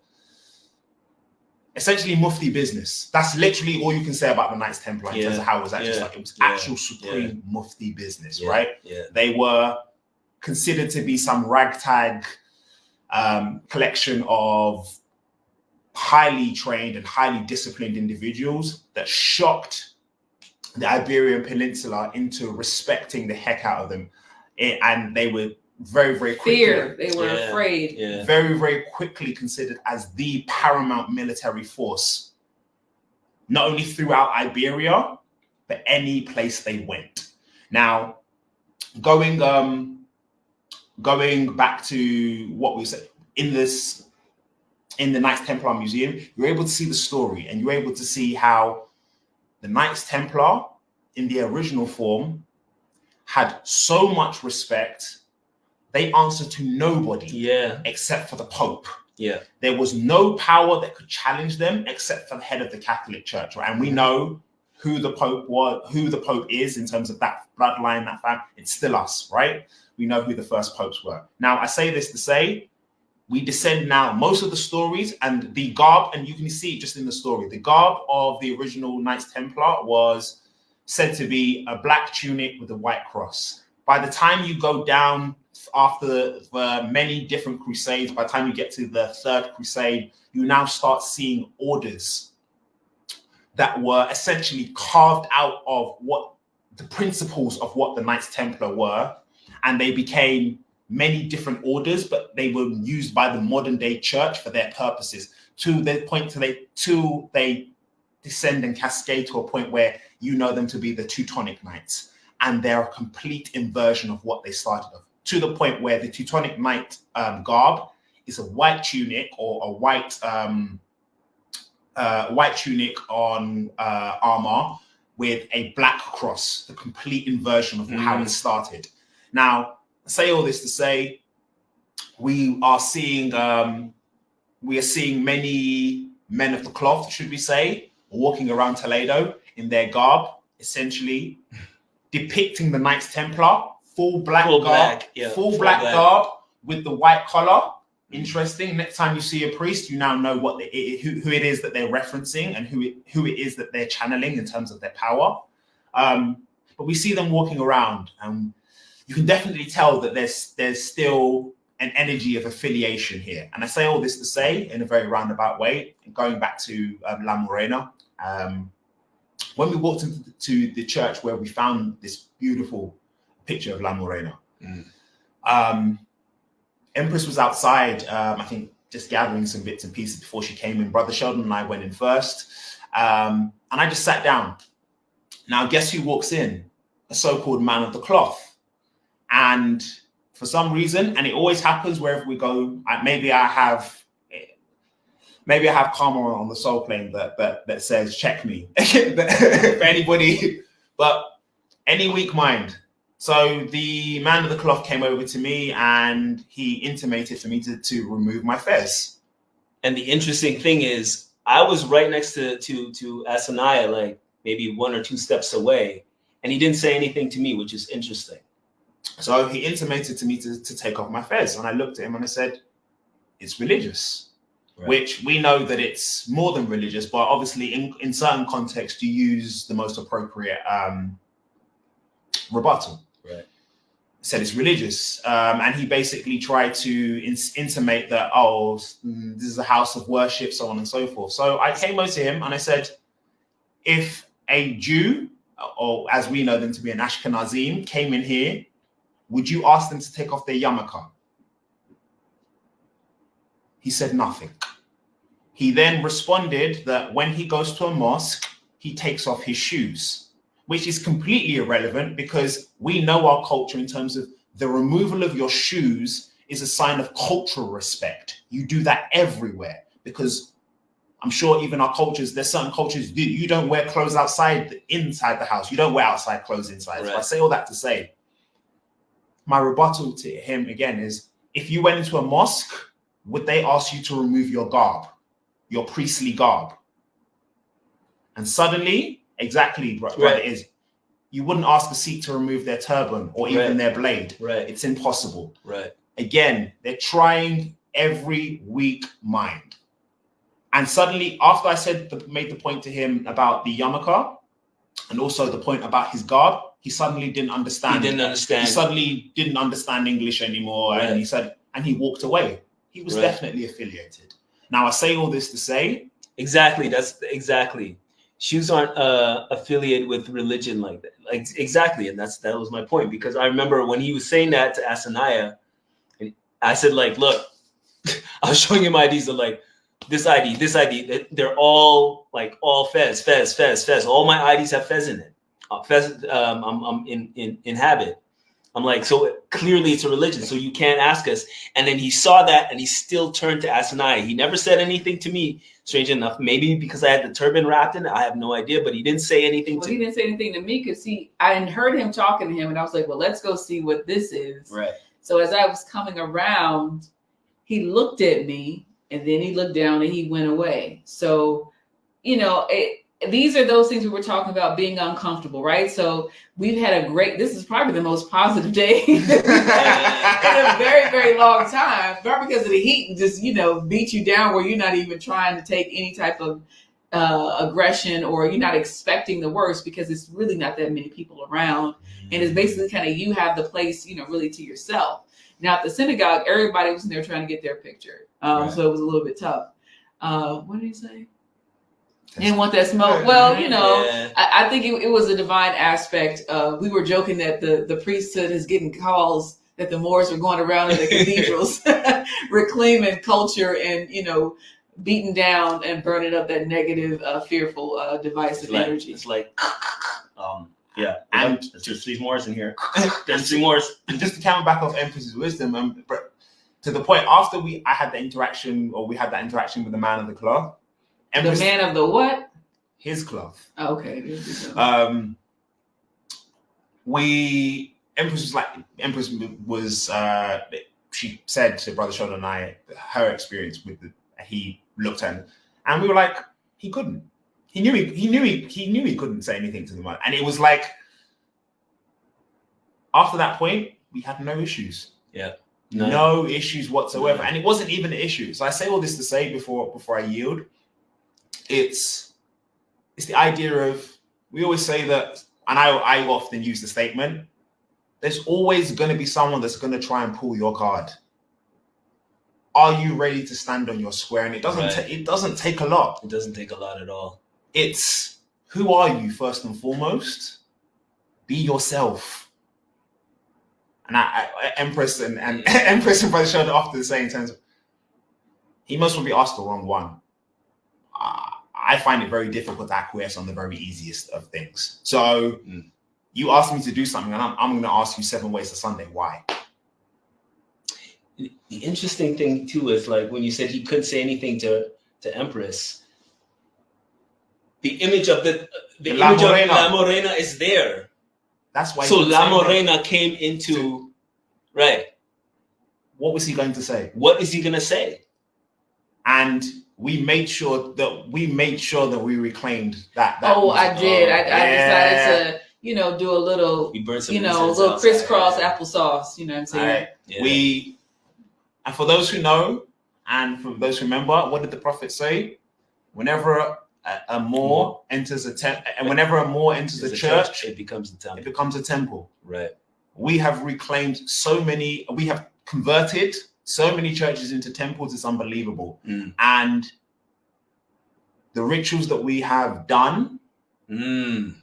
essentially mufti business. That's literally all you can say about the Knights Templar in terms of how it was actually like. It was actual supreme mufti business, right? Yeah. They were considered to be some ragtag collection of highly trained and highly disciplined individuals that shocked the Iberian Peninsula into respecting the heck out of them. And they were very, very quickly. They were afraid. Yeah. Very, very quickly considered as the paramount military force, not only throughout Iberia, but any place they went. Now, going back to what we said in the Knights Templar Museum, you're able to see the story and you're able to see how the Knights Templar in the original form had so much respect. They answered to nobody except for the Pope. Yeah. There was no power that could challenge them except for the head of the Catholic Church, right? And we know who the Pope was, who the Pope is in terms of that bloodline, that family. It's still us, right? We know who the first popes were. Now, I say this to say, we descend now, most of the stories and the garb, and you can see it just in the story, the garb of the original Knights Templar was said to be a black tunic with a white cross. By the time you go down after many different crusades, by the time you get to the third crusade, you now start seeing orders that were essentially carved out of what the principles of what the Knights Templar were. And they became many different orders, but they were used by the modern day church for their purposes to the point till they descend and cascade to a point where you know them to be the Teutonic Knights. And they're a complete inversion of what they started with, to the point where the Teutonic Knight garb is a white tunic or a white tunic on armor with a black cross, the complete inversion of how it started. Now, I say all this to say, we are seeing many men of the cloth, should we say, walking around Toledo in their garb, essentially depicting the Knights Templar, full black garb with the white collar. Interesting. Next time you see a priest, you now know who it is that they're referencing and who it is that they're channeling in terms of their power. But we see them walking around, and you can definitely tell that there's still an energy of affiliation here. And I say all this to say, in a very roundabout way, going back to La Morena, when we walked into the church where we found this beautiful picture of La Morena, Empress was outside, I think, just gathering some bits and pieces before she came in. Brother Sheldon and I went in first, and I just sat down. Now, guess who walks in? A so-called man of the cloth. And for some reason, and it always happens wherever we go, maybe I have karma on the soul plane that says check me for anybody. But Any weak mind. So the man of the cloth came over to me and he intimated for me to remove my fez. And the interesting thing is, I was right next to Asaniah, like maybe 1 or 2 steps away, and he didn't say anything to me, which is interesting. So he intimated to me to take off my fez, and I looked at him and I said, "It's religious," right. Which we know that it's more than religious, but obviously in certain contexts you use the most appropriate rebuttal. Right. Said it's religious, and he basically tried to intimate that, this is a house of worship, so on and so forth. So I came over to him and I said, if a Jew, or as we know them to be an Ashkenazim, came in here, would you ask them to take off their yarmulke? He said nothing. He then responded that when he goes to a mosque, he takes off his shoes, which is completely irrelevant because we know our culture in terms of the removal of your shoes is a sign of cultural respect. You do that everywhere because I'm sure even our cultures, there's certain cultures, you don't wear clothes inside the house. You don't wear outside clothes inside. Right. So I say all that to say, my rebuttal to him again is, if you went into a mosque, would they ask you to remove your garb, your priestly garb? And suddenly, exactly what it is, you wouldn't ask a Sikh to remove their turban or even their blade. Right. It's impossible. Right. Again, they're trying every weak mind. And suddenly, after I made the point to him about the yarmulke and also the point about his garb, he suddenly didn't understand. He didn't understand. He suddenly didn't understand English anymore. Right. And he said, and he walked away. He was definitely affiliated. Now, I say all this to say. Exactly. That's exactly. Shoes aren't affiliated with religion like that. Like exactly. And that was my point, because I remember when he was saying that to Asaniah, and I said, like, look, I was showing him IDs of like, this ID, they're all like all fez. All my IDs have fez in it. Fez, I'm in habit. I'm like, so clearly it's a religion, so you can't ask us. And then he saw that and he still turned to Asaniah. He never said anything to me, strange enough, maybe because I had the turban wrapped in it. I have no idea, but he didn't say anything to me. He didn't say anything to me because I hadn't heard him talking to him, and I was like, well, let's go see what this is. Right. So as I was coming around, he looked at me, and then he looked down and he went away. So, these are those things we were talking about, being uncomfortable, right? So we've had this is probably the most positive day in a very, very long time, not because of the heat and just, beat you down where you're not even trying to take any type of aggression, or you're not expecting the worst because it's really not that many people around. And it's basically kind of, you have the place, really to yourself. Now at the synagogue, everybody was in there trying to get their picture. So it was a little bit tough. What did he say? Didn't want that smoke. Well, I think it was a divine aspect. We were joking that the priesthood is getting calls that the Moors are going around in the cathedrals reclaiming culture and, beating down and burning up that negative, fearful, divisive energy. It's like, yeah. And there's 3 Moors in here. There's 3 Moors. And just to come back off Empress's wisdom, to the point after we had that interaction with the man of the cloth. The man of the what? His cloth. Oh, okay. Empress was she said to Brother Sean and I her experience with he looked at him, and we were like, he couldn't. He knew he couldn't say anything to the man, and it was like after that point we had no issues. Yeah. No issues whatsoever, and it wasn't even an issue. So I say all this to say before I yield. It's the idea of, we always say that, and I often use the statement, there's always going to be someone that's going to try and pull your card. Are you ready to stand on your square? And it doesn't it doesn't take a lot. It doesn't take a lot at all. It's, who are you first and foremost? Be yourself. And Empress and Empress and Brother Sheldon often say in terms of, he must be asked the wrong one. I find it very difficult to acquiesce on the very easiest of things. So you ask me to do something, and I'm going to ask you 7 ways to Sunday. Why? The interesting thing too is, like, when you said he couldn't say anything to Empress, the image of the image of La Morena is there. That's why. So he La was saying that. Morena came into, right. What was he going to say? What is he going to say? And we made sure that we reclaimed that. Oh, music. I did. I decided to, do a little, We burned some a incense little outside. crisscross applesauce. You know what I'm saying? Right. Yeah. And for those who know, and for those who remember, what did the prophet say? Whenever a Moor enters a tent, and whenever a Moor enters a church, it becomes a temple. It becomes a temple. Right. We have reclaimed we have converted so many churches into temples. It's unbelievable. And the rituals that we have done, they'll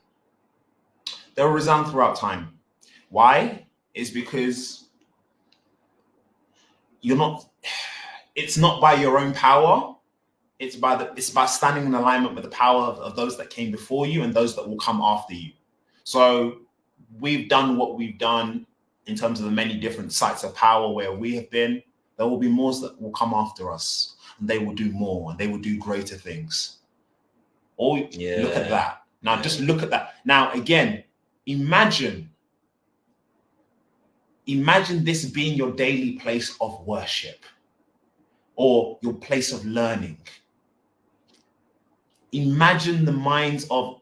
resound throughout time. Why? It's because it's not by your own power. It's by standing in alignment with the power of those that came before you and those that will come after you. So we've done what we've done in terms of the many different sites of power where we have been. There will be more that will come after us, and they will do more, and they will do greater things. Look at that. Now, just look at that. Now, again, imagine this being your daily place of worship or your place of learning. Imagine the minds of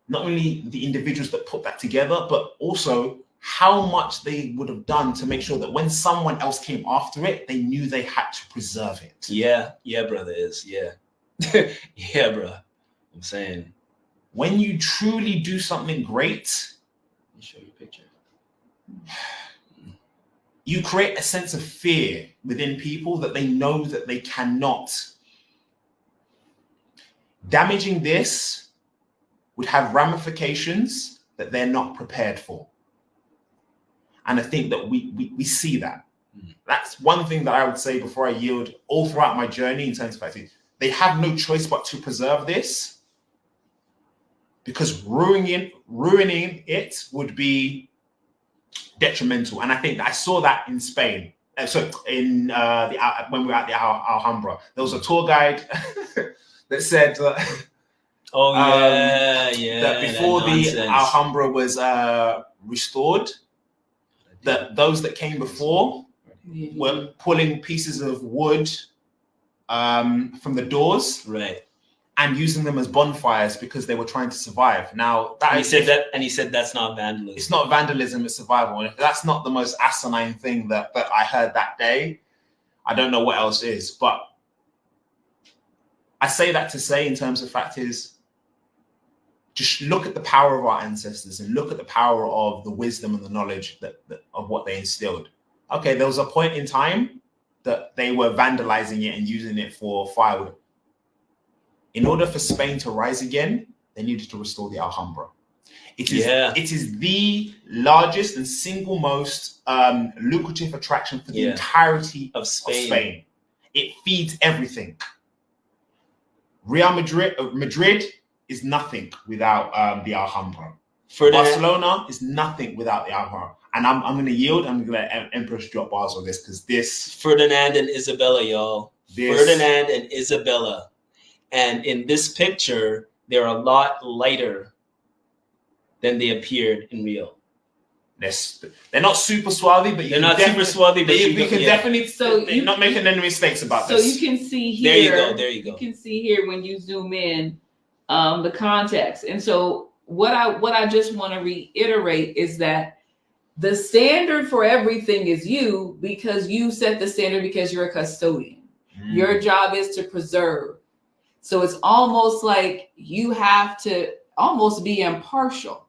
not only the individuals that put that together, but also how much they would have done to make sure that when someone else came after it, they knew they had to preserve it. Yeah, brother, yeah, bro. I'm saying, when you truly do something great, let me show you a picture. You create a sense of fear within people that they know that they cannot. Damaging this would have ramifications that they're not prepared for. And I think that we see that. That's one thing that I would say before I yield all throughout my journey in terms of fact, they have no choice but to preserve this, because ruining it would be detrimental. And I think that I saw that in Spain. So when we were at the Alhambra, there was a tour guide that said that before the Alhambra was restored, that those that came before were pulling pieces of wood from the doors, right, and using them as bonfires because they were trying to survive. Now, he said that's not vandalism. It's not vandalism; it's survival. And if that's not the most asinine thing that I heard that day, I don't know what else is. But I say that to say, in terms of fact, is just look at the power of our ancestors and look at the power of the wisdom and the knowledge that of what they instilled. Okay, there was a point in time that they were vandalizing it and using it for firewood. In order for Spain to rise again, they needed to restore the Alhambra. It is the largest and single most lucrative attraction for the entirety of Spain. It feeds everything. Madrid is nothing without the Alhambra. Barcelona is nothing without the Alhambra. And I'm going to yield. I'm going to let Empress drop bars on this, because this... Ferdinand and Isabella, y'all. Ferdinand and Isabella. And in this picture, they're a lot lighter than they appeared in real. They're not super swarthy, but they're not super swarthy. But we can definitely. So you're not making any mistakes about this. So you can see here. There you go. You can see here when you zoom in, the context. And so what I just want to reiterate is that the standard for everything is you, because you set the standard, because you're a custodian. Your job is to preserve. So it's almost like you have to almost be impartial.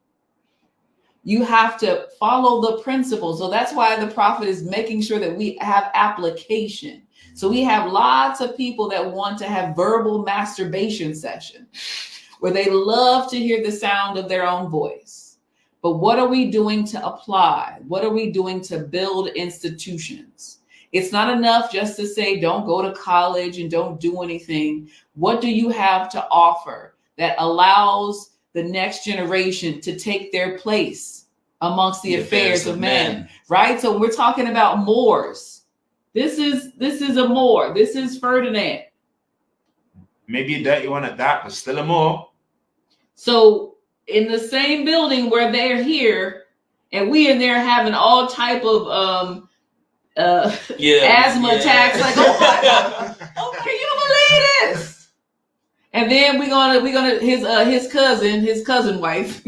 You have to follow the principles. So that's why the prophet is making sure that we have application. So we have lots of people that want to have verbal masturbation sessions where they love to hear the sound of their own voice. But what are we doing to apply? What are we doing to build institutions? It's not enough just to say, don't go to college and don't do anything. What do you have to offer that allows the next generation to take their place amongst the affairs of men, right? So we're talking about Moors. This is a Moor. This is Ferdinand. Maybe a dirty one at that, but still a Moor. So in the same building where they're here, and we in there having all type of asthma attacks. Like, oh my God, can you believe this? And then we're gonna his cousin wife,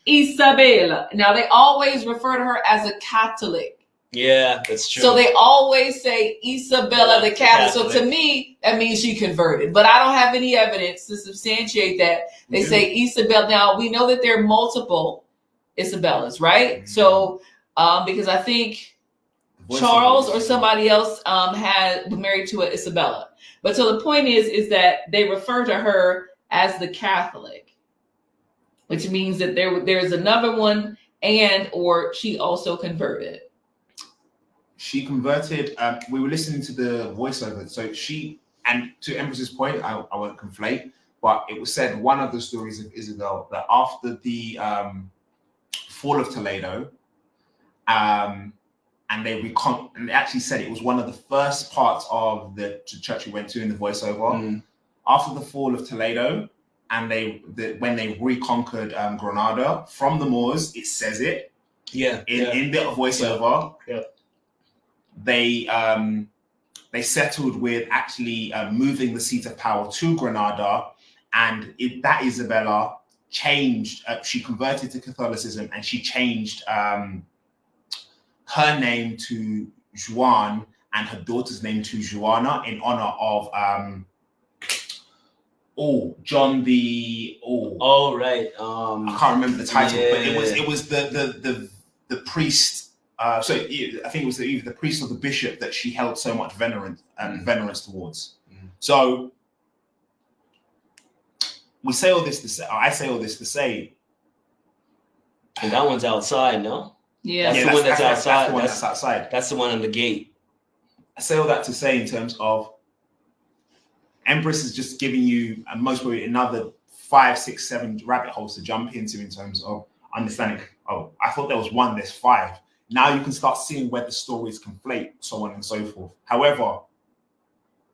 Isabella. Now they always refer to her as a Catholic. Yeah, that's true. So they always say Isabella the Catholic. So to me, that means she converted. But I don't have any evidence to substantiate that. They say Isabella. Now we know that there are multiple Isabellas, right? Mm-hmm. So because I think Charles or somebody else had married to an Isabella. But so the point is that they refer to her as the Catholic, which means that there's another one, and or she also converted. She converted. We were listening to the voiceover. So she, and to Empress's point, I won't conflate, but it was said one of the stories of Isabel that after the fall of Toledo, and they actually said it was one of the first parts of the church we went to in the voiceover. Mm. After the fall of Toledo, and when they reconquered Granada from the Moors, it says it. Yeah. In the voiceover. Yeah. They settled with actually moving the seat of power to Granada, and that Isabella changed. She converted to Catholicism, and she changed her name to Juan and her daughter's name to Joanna in honor of John the right. I can't remember the title, but it was the priest. So I think it was either the priest or the bishop that she held so much venerance towards. Mm. So we say all this to say. I say all this to say. And that one's outside, no? Yeah, that's the one that's outside. That's the one that's outside. That's the one on the gate. I say all that to say, in terms of Empress is just giving you, and most probably another 5, 6, 7 rabbit holes to jump into in terms of understanding. Oh, I thought there was one. There's 5. Now you can start seeing where the stories conflate, so on and so forth. However,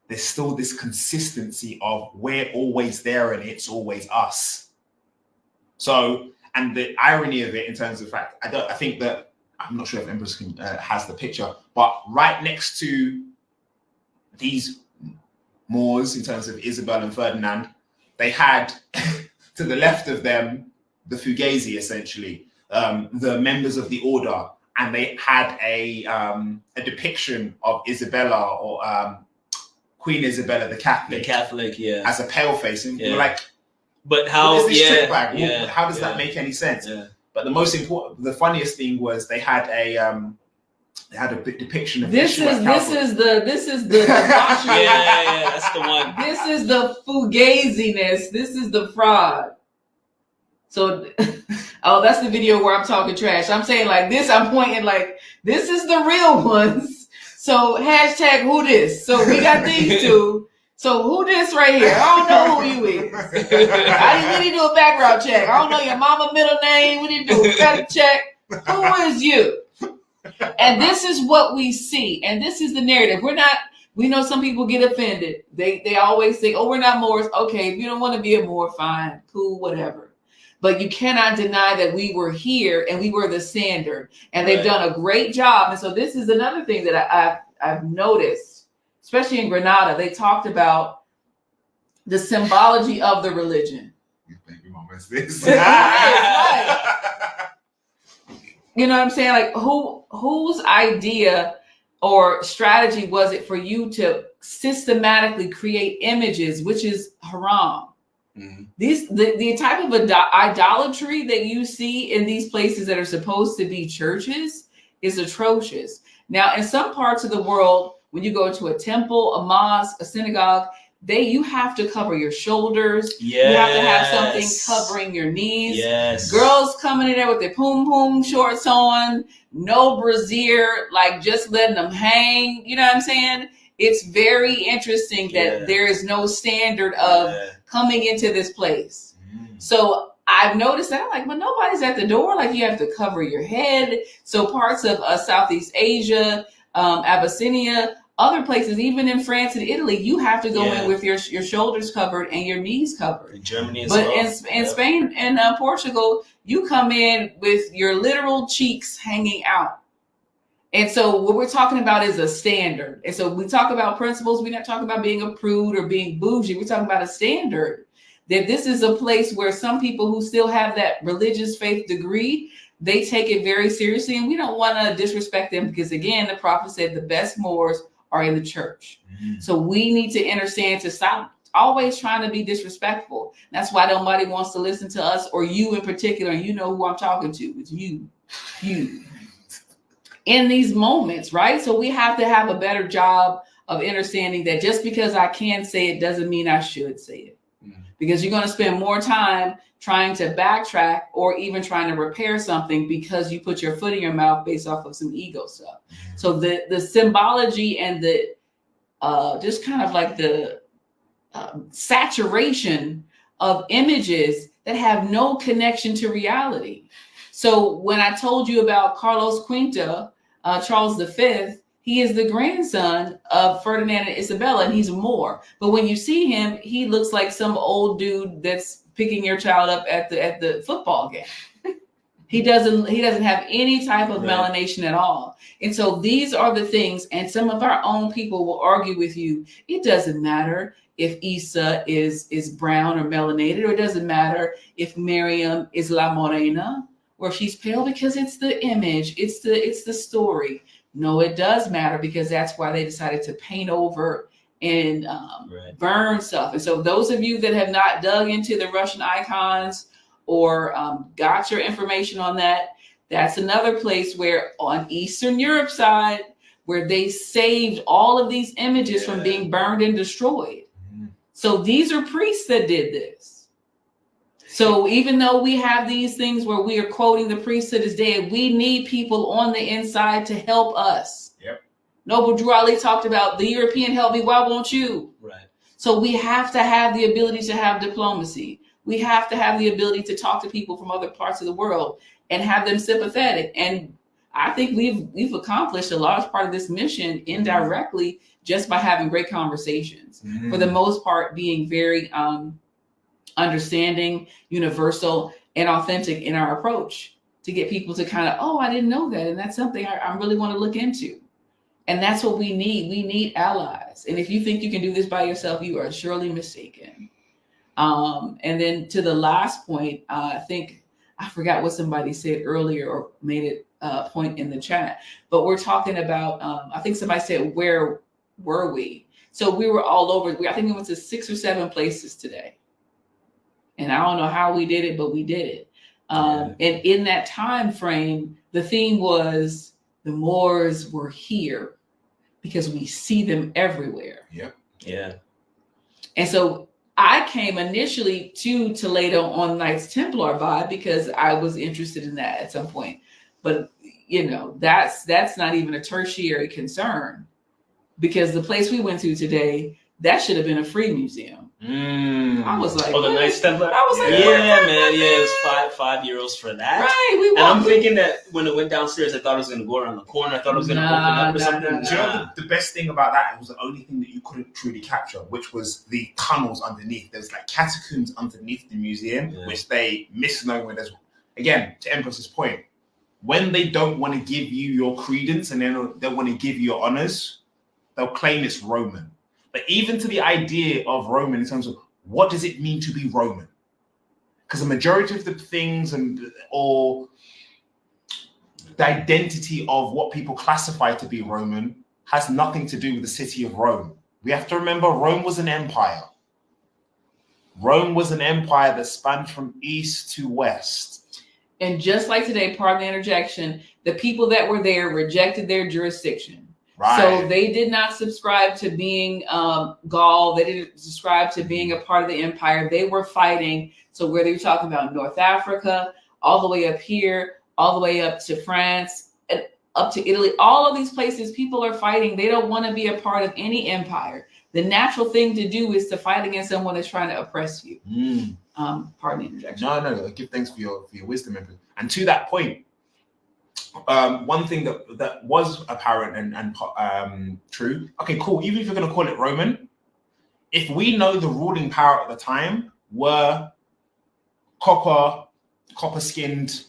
there's still this consistency of we're always there and it's always us. So, and the irony of it in terms of fact, I think that, I'm not sure if Empress has the picture, but right next to these Moors, in terms of Isabel and Ferdinand, they had to the left of them, the Fugazi, essentially, the members of the order. And they had a depiction of Isabella or Queen Isabella the Catholic. The Catholic, yeah. As a pale face. And you're like, but how? What is this trick bag? How does that make any sense? Yeah. But the funniest thing was they had a depiction of this is the yeah, that's the one. This is the fugaziness. This is the fraud. So, that's the video where I'm talking trash. I'm saying like this. I'm pointing like this is the real ones. So hashtag who this. So we got these two. So who this right here? I don't know who you is. We need to do a background check. I don't know your mama middle name. We need to do a credit check. Who is you? And this is what we see. And this is the narrative. We know some people get offended. They always say, oh, we're not Moors. Okay, if you don't want to be a Moor, fine, cool, whatever. But you cannot deny that we were here and we were the standard. And they've done a great job. And so this is another thing that I've noticed, especially in Granada. They talked about the symbology of the religion. You think your mama is this? Right. You know what I'm saying? Like whose idea or strategy was it for you to systematically create images, which is haram? Mm-hmm. The type of idolatry that you see in these places that are supposed to be churches is atrocious. Now, in some parts of the world, when you go to a temple, a mosque, a synagogue, you have to cover your shoulders. Yes. You have to have something covering your knees. Yes. Girls coming in there with their poom poom shorts on, no brassiere, like just letting them hang. You know what I'm saying? It's very interesting that there is no standard of coming into this place. Mm. So I've noticed that, like, but nobody's at the door. Like, you have to cover your head. So parts of Southeast Asia, Abyssinia, other places, even in France and Italy, you have to go Yeah. in with your shoulders covered and your knees covered. In Germany as But well. in Spain and Portugal, you come in with your literal cheeks hanging out. And so what we're talking about is a standard. And so we talk about principles. We're not talking about being a prude or being bougie. We're talking about a standard. That this is a place where some people who still have that religious faith degree, they take it very seriously. And we don't want to disrespect them because, again, the prophet said the best Moors are in the church. So we need to understand to stop always trying to be disrespectful. That's why nobody wants to listen to us or you in particular. And you know who I'm talking to. It's you. In these moments, right? So we have to have a better job of understanding that just because I can say it doesn't mean I should say it. Because you're going to spend more time trying to backtrack or even trying to repair something because you put your foot in your mouth based off of some ego stuff. So the symbology and the just kind of like the saturation of images that have no connection to reality. So when I told you about Carlos Quinta, Charles V, he is the grandson of Ferdinand and Isabella, and he's a Moor. But when you see him, he looks like some old dude that's picking your child up at the football game. He doesn't have any type of melanation at all. And so these are the things, and some of our own people will argue with you. It doesn't matter if Isa is brown or melanated, or it doesn't matter if Miriam is La Morena or she's pale, because it's the image, it's the story. No, it does matter, because that's why they decided to paint over and burn stuff. And so those of you that have not dug into the Russian icons or got your information on that, that's another place where on Eastern Europe side, where they saved all of these images from being burned and destroyed. So these are priests that did this. So even though we have these things where we are quoting the priest that is dead, we need people on the inside to help us. Noble Drew Ali talked about the European help me, why won't you? Right. So we have to have the ability to have diplomacy. We have to have the ability to talk to people from other parts of the world and have them sympathetic. And I think we've accomplished a large part of this mission indirectly just by having great conversations. For the most part, being very understanding, universal, and authentic in our approach to get people to kind of, oh, I didn't know that. And that's something I really want to look into. And that's what we need. We need allies. And if you think you can do this by yourself, you are surely mistaken. And then to the last point, I think I forgot what somebody said earlier or made it a point in the chat, but we're talking about, I think somebody said, where were we? So we were all over. I think we went to 6 or 7 places today. And I don't know how we did it, but we did it. And in that time frame, the theme was the Moors were here because we see them everywhere. And so I came initially to Toledo on Knights Templar vibe because I was interested in that at some point. But you know, that's not even a tertiary concern, because the place we went to today, that should have been a free museum. I was like, the Knights Templar. I was like, it was €5 for that. Right, and I'm thinking that when it went downstairs, I thought it was going to go around the corner. I thought it was going to open up or something. Do you know the best thing about that? It was the only thing that you couldn't truly capture, which was the tunnels underneath. There's like catacombs underneath the museum, which they misnomer as. Again, to Empress's point, when they don't want to give you your credence and then they want to give you your honors, they'll claim it's Roman. But even to the idea of Roman in terms of what does it mean to be Roman? Because the majority of the things or the identity of what people classify to be Roman has nothing to do with the city of Rome. We have to remember Rome was an empire. Rome was an empire that spanned from east to west. And just like today, pardon the interjection, the people that were there rejected their jurisdiction. Right. So they did not subscribe to being Gaul. They didn't subscribe to being a part of the empire. They were fighting. So whether you're talking about North Africa, all the way up here, all the way up to France, and up to Italy, all of these places, people are fighting. They don't want to be a part of any empire. The natural thing to do is to fight against someone that's trying to oppress you. Pardon the interjection. No, give thanks for your wisdom. And to that point, one thing that was apparent and true. Okay, cool. Even if you're going to call it Roman, if we know the ruling power at the time were copper-skinned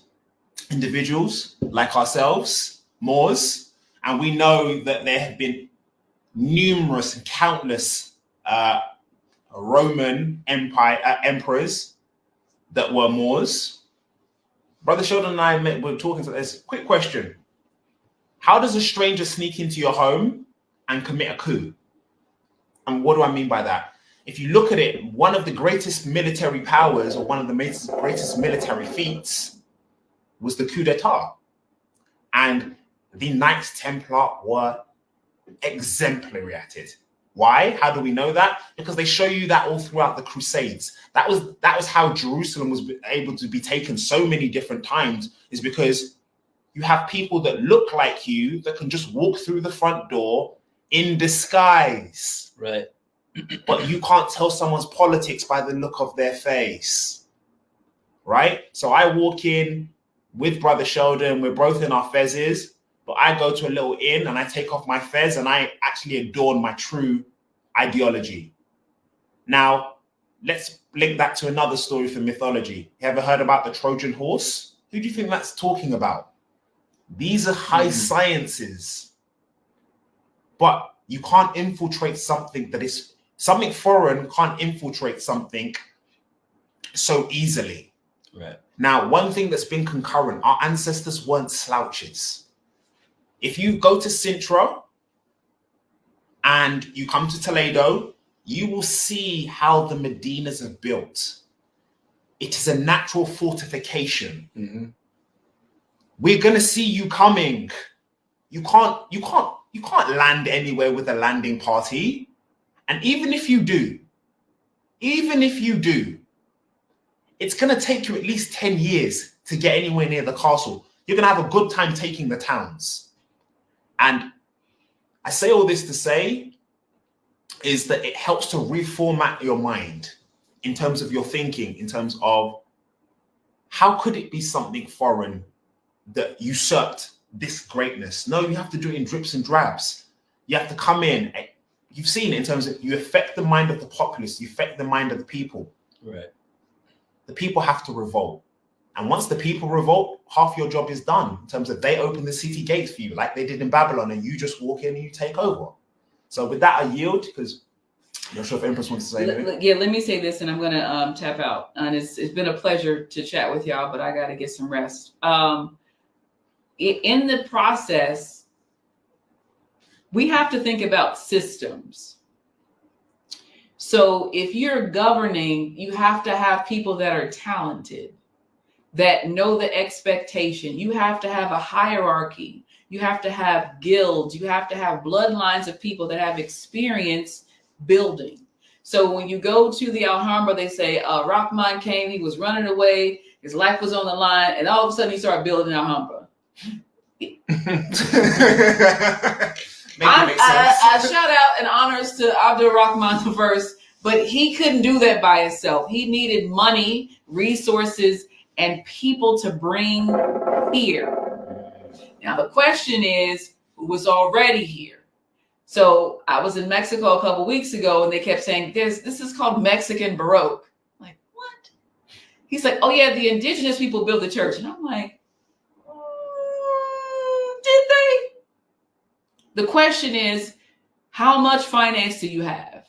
individuals like ourselves, Moors, and we know that there have been numerous and countless Roman emperors that were Moors. Brother Sheldon and I were talking about this. Quick question. How does a stranger sneak into your home and commit a coup? And what do I mean by that? If you look at it, one of the greatest military powers or one of the greatest military feats was the coup d'etat. And the Knights Templar were exemplary at it. Why? How do we know that? Because they show you that all throughout the Crusades. That was how Jerusalem was able to be taken so many different times, is because you have people that look like you that can just walk through the front door in disguise. Right. But you can't tell someone's politics by the look of their face. Right? So I walk in with Brother Sheldon, we're both in our fezzes, but I go to a little inn and I take off my fez and I actually adorn my true ideology. Now, let's link that to another story from mythology. You ever heard about the Trojan horse? Who do you think that's talking about? These are high sciences. But you can't infiltrate something something foreign can't infiltrate something so easily. Right. Now, one thing that's been concurrent, our ancestors weren't slouches. If you go to Sintra and you come to Toledo, you will see how the Medinas are built. It is a natural fortification. Mm-hmm. We're going to see you coming. You can't land anywhere with a landing party. And even if you do, it's going to take you at least 10 years to get anywhere near the castle. You're going to have a good time taking the towns. And I say all this to say is that it helps to reformat your mind in terms of your thinking, in terms of how could it be something foreign that usurped this greatness? No, you have to do it in drips and drabs. You have to come in. You've seen it in terms of you affect the mind of the populace, you affect the mind of the people. Right. The people have to revolt. And once the people revolt, half your job is done in terms of they open the city gates for you like they did in Babylon, and you just walk in and you take over. So with that, I yield, because I'm not sure if Empress wants to say anything. Yeah, let me say this and I'm going to tap out. And it's been a pleasure to chat with y'all, but I got to get some rest. In the process, we have to think about systems. So if you're governing, you have to have people that are talented, that know the expectation. You have to have a hierarchy. You have to have guilds. You have to have bloodlines of people that have experience building. So when you go to the Alhambra, they say Rahman came, he was running away, his life was on the line, and all of a sudden he started building Alhambra. I shout out and honors to Abdul Rahman the first, but he couldn't do that by himself. He needed money, resources, and people to bring here. Now the question is, who was already here? So I was in Mexico a couple weeks ago, and they kept saying this is called Mexican Baroque. I'm like, what? He's like, oh yeah, the indigenous people built the church. And I'm like, did they? The question is, how much finance do you have?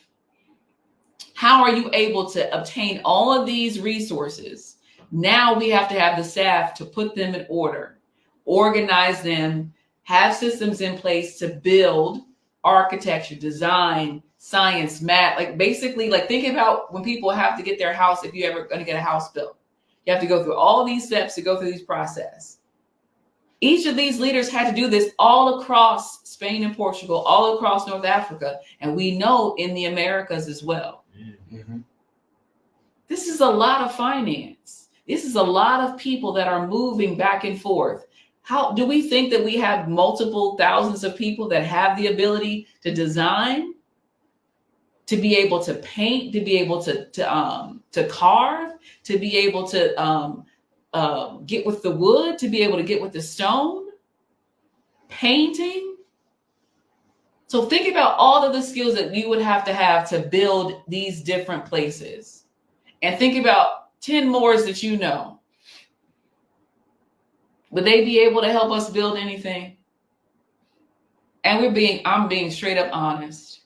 How are you able to obtain all of these resources? Now we have to have the staff to put them in order, organize them, have systems in place to build architecture, design, science, math. Like basically, like think about when people have to get their house, if you're ever going to get a house built. You have to go through all these steps to go through these process. Each of these leaders had to do this all across Spain and Portugal, all across North Africa, and we know in the Americas as well. Mm-hmm. This is a lot of finance. This is a lot of people that are moving back and forth. How do we think that we have multiple thousands of people that have the ability to design, to be able to paint, to be able to carve, to be able to get with the wood, to be able to get with the stone? painting. So think about all of the skills that you would have to build these different places. And think about 10 Moors that you know. Would they be able to help us build anything? And I'm being straight up honest.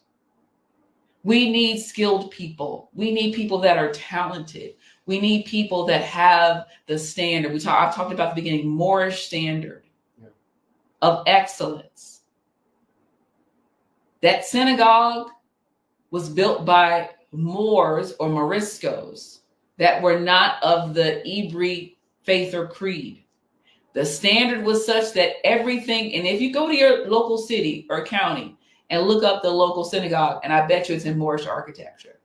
We need skilled people. We need people that are talented. We need people that have the standard. I've talked about at the beginning, Moorish standard of excellence. That synagogue was built by Moors or Moriscos that were not of the Hebrew faith or creed. The standard was such that everything, and if you go to your local city or county and look up the local synagogue, and I bet you it's in Moorish architecture.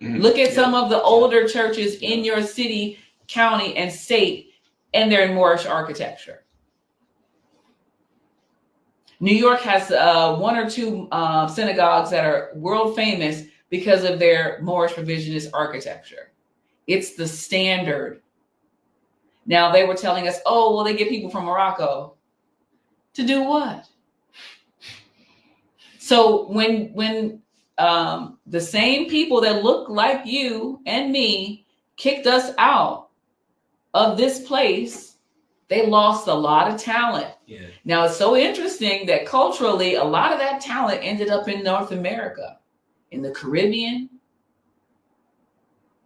Look at some of the older churches in your city, county, and state, and they're in Moorish architecture. New York has one or two synagogues that are world famous because of their Moorish revisionist architecture. It's the standard. Now they were telling us, oh, well, they get people from Morocco to do what? So when the same people that look like you and me kicked us out of this place, they lost a lot of talent. Yeah. Now it's so interesting that culturally, a lot of that talent ended up in North America, in the Caribbean.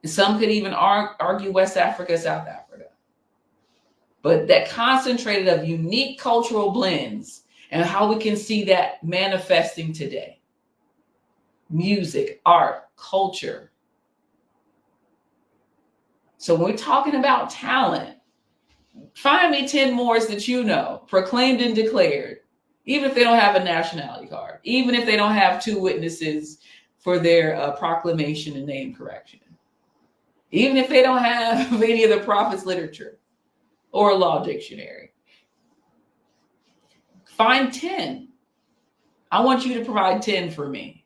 And some could even argue West Africa, South Africa. But that concentrated of unique cultural blends and how we can see that manifesting today. Music, art, culture. So when we're talking about talent, find me 10 Moors that you know, proclaimed and declared, even if they don't have a nationality card, even if they don't have 2 witnesses for their proclamation and name correction, even if they don't have any of the prophets' literature or a law dictionary. Find 10. I want you to provide 10 for me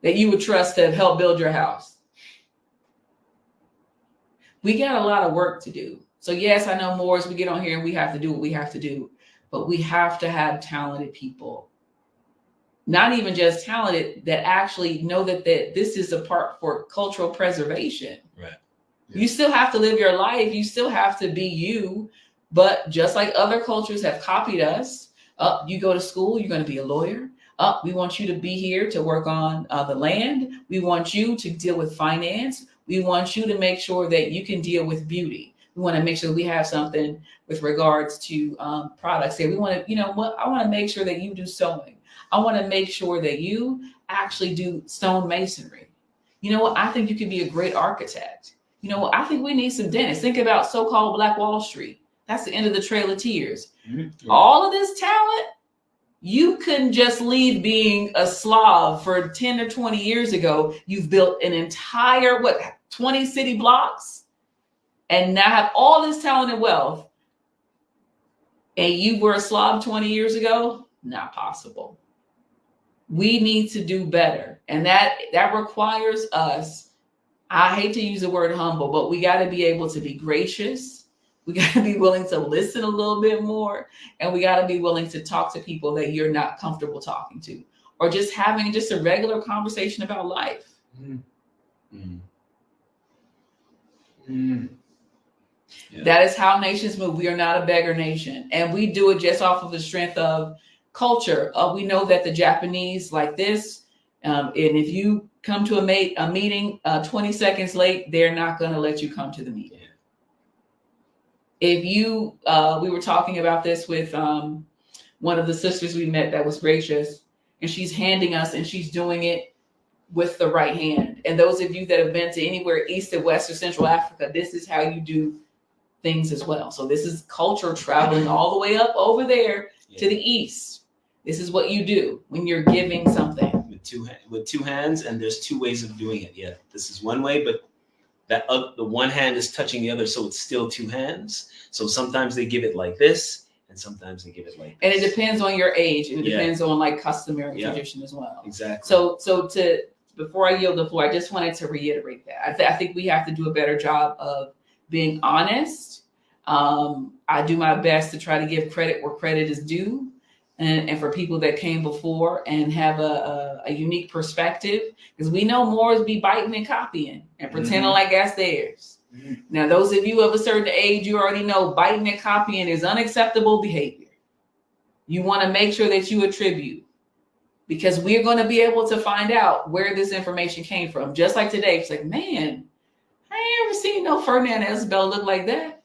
that you would trust to help build your house. We got a lot of work to do. So yes, I know Moors, we get on here and we have to do what we have to do, but we have to have talented people. Not even just talented, that actually know that this is a part for cultural preservation. Right. Yeah. You still have to live your life. You still have to be you. But just like other cultures have copied us, you go to school, you're going to be a lawyer. We want you to be here to work on the land. We want you to deal with finance. We want you to make sure that you can deal with beauty. We want to make sure we have something with regards to products here. We want to, I want to make sure that you do sewing. I want to make sure that you actually do stone masonry. You know what? I think you could be a great architect. You know what? I think we need some dentists. Think about so-called Black Wall Street. That's the end of the Trail of Tears. Mm-hmm. Yeah. All of this talent, you couldn't just leave being a Slav for 10 or 20 years ago. You've built an entire, 20 city blocks, and now have all this talent and wealth. And you were a Slav 20 years ago? Not possible. We need to do better. And that requires us, I hate to use the word humble, but we got to be able to be gracious. We got to be willing to listen a little bit more. And we got to be willing to talk to people that you're not comfortable talking to, or just having just a regular conversation about life. Mm. Mm. Yeah. That is how nations move. We are not a beggar nation. And we do it just off of the strength of culture. We know that the Japanese like this. And if you come to a meeting 20 seconds late, they're not going to let you come to the meeting. If you, we were talking about this with one of the sisters we met that was gracious, and she's handing us, and she's doing it with the right hand. And those of you that have been to anywhere east of West or Central Africa, this is how you do things as well. So this is culture traveling all the way up over there to the east. This is what you do when you're giving something. With two hands, and there's 2 ways of doing it. Yeah, this is one way, but the one hand is touching the other, so it's still 2 hands. So sometimes they give it like this, and sometimes they give it like this. And it depends on your age, and it depends on like customary tradition as well. Exactly. So before I yield the floor, I just wanted to reiterate that. I think we have to do a better job of being honest, I do my best to try to give credit where credit is due. And for people that came before and have a unique perspective, because we know Moors be biting and copying and pretending like that's theirs. Now, those of you of a certain age, you already know biting and copying is unacceptable behavior. You want to make sure that you attribute, because we're going to be able to find out where this information came from. Just like today, it's like, man, I ain't ever seen no Ferdinand Isabel look like that.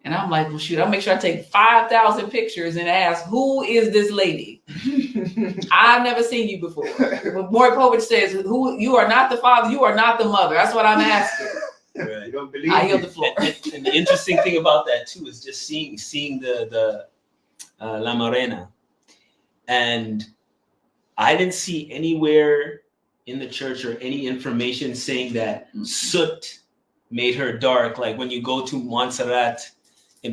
And I'm like, well, shoot, I'll make sure I take 5,000 pictures and ask, who is this lady? I've never seen you before. When Maury Povich says, "Who you are not the father, you are not the mother." That's what I'm asking. Right. You don't believe I yield the floor. And the interesting thing about that too is just seeing the La Morena, and I didn't see anywhere in the church or any information saying that soot made her dark. Like when you go to Montserrat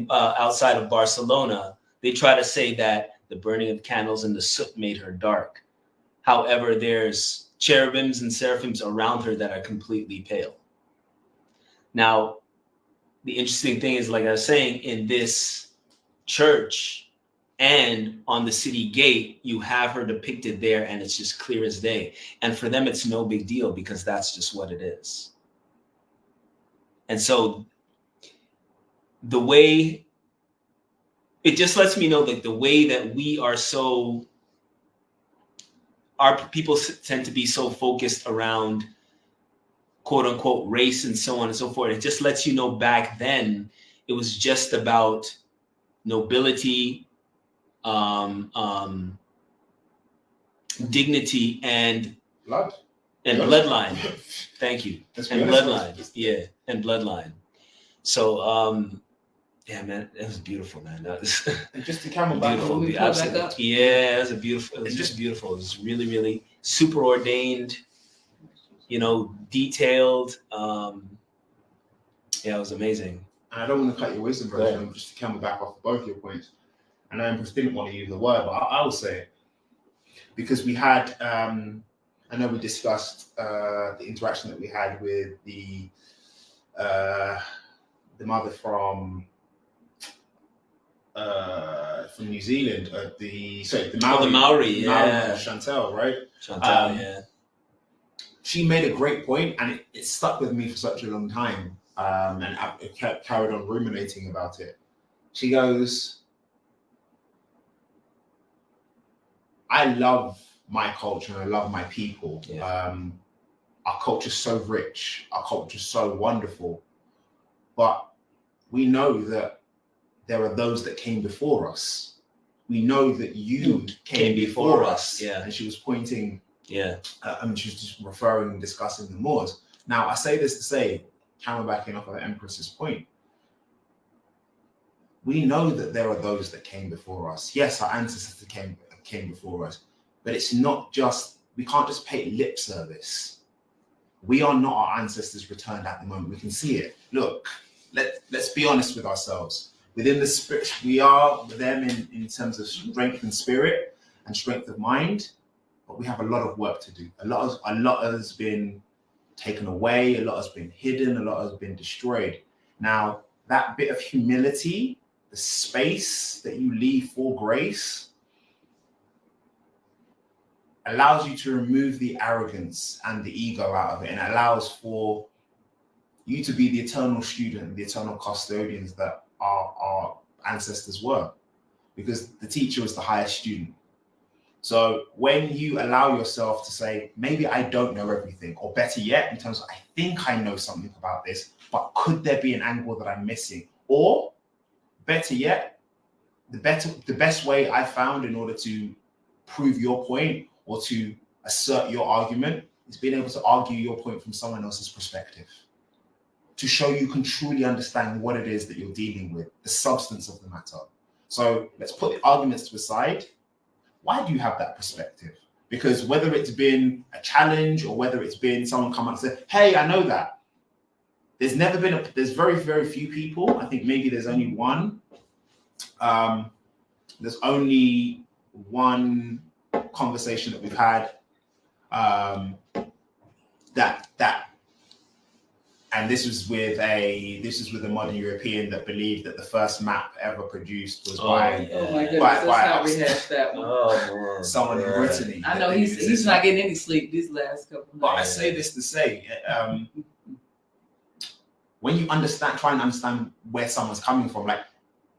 outside of Barcelona, they try to say that the burning of candles and the soot made her dark. However, there's cherubims and seraphims around her that are completely pale. Now, the interesting thing is, like I was saying, in this church and on the city gate, you have her depicted there, and it's just clear as day. And for them, it's no big deal because that's just what it is. And so the way, it just lets me know that the way that we are so, our people tend to be so focused around quote unquote race and so on and so forth. It just lets you know back then it was just about nobility, dignity, and blood and bloodline. Thank you. And bloodline. Yeah, and bloodline. So yeah, man, it was beautiful, man. That was and just to camel back beautiful. we pull back up. Yeah, it was a beautiful. It was just beautiful. It was really, really super ordained. You know, detailed. Yeah, it was amazing. And I don't want to cut your wisdom, bro. Just to camel back off both your points. And I Empress didn't want to use the word, but I will say it because we had. I know we discussed the interaction that we had with the mother from New Zealand, the Maori, yeah, Chantel, right? Chantel, yeah. She made a great point, and it stuck with me for such a long time, and I carried on ruminating about it. She goes, I love my culture and I love my people. Yeah. Our culture's so rich, our culture's so wonderful, but we know that there are those that came before us. We know that you came before us. Yeah. And she was pointing. Yeah. She was just referring and discussing the Moors. Now, I say this to say, backing off of the Empress's point, we know that there are those that came before us. Yes, our ancestors came before us, but it's not just, we can't just pay lip service. We are not our ancestors returned at the moment. We can see it. Look, let's be honest with ourselves. Within the spirit, we are them in terms of strength and spirit and strength of mind, but we have a lot of work to do. A lot has been taken away, a lot has been hidden, a lot has been destroyed. Now, that bit of humility, the space that you leave for grace, allows you to remove the arrogance and the ego out of it, and allows for you to be the eternal student, the eternal custodians that our ancestors were, because the teacher was the highest student. So when you allow yourself to say, maybe I don't know everything, or better yet, in terms of I think I know something about this, but could there be an angle that I'm missing? Or better yet, the best way I found in order to prove your point or to assert your argument is being able to argue your point from someone else's perspective, to show you can truly understand what it is that you're dealing with, the substance of the matter. So let's put the arguments to the side. Why do you have that perspective? Because whether it's been a challenge or whether it's been someone come up and say, hey, I know that. There's very, very few people. I think maybe there's only one. There's only one conversation that we've had that And this was with a modern European that believed that the first map ever produced was by Oh my goodness, by let's not rehash that one. Oh, man. someone in Brittany. I know he's not getting any sleep these last couple of But I nights. say this to say, when you try and understand where someone's coming from, like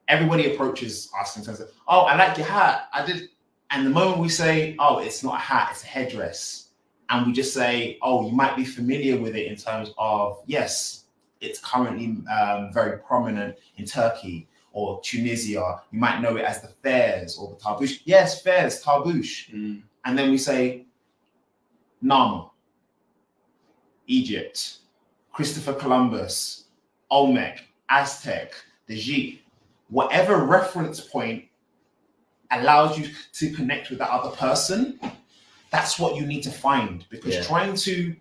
everybody approaches us in terms of, oh, I like your hat. I did. And the moment we say, oh, it's not a hat, it's a headdress. And we just say, oh, you might be familiar with it in terms of, yes, it's currently very prominent in Turkey or Tunisia. You might know it as the fairs or the tarbouch. Yes, fairs, tarbouch. And then we say, Nama, Egypt, Christopher Columbus, Olmec, Aztec, the Jeep. Whatever reference point allows you to connect with that other person, that's what you need to find. Because trying to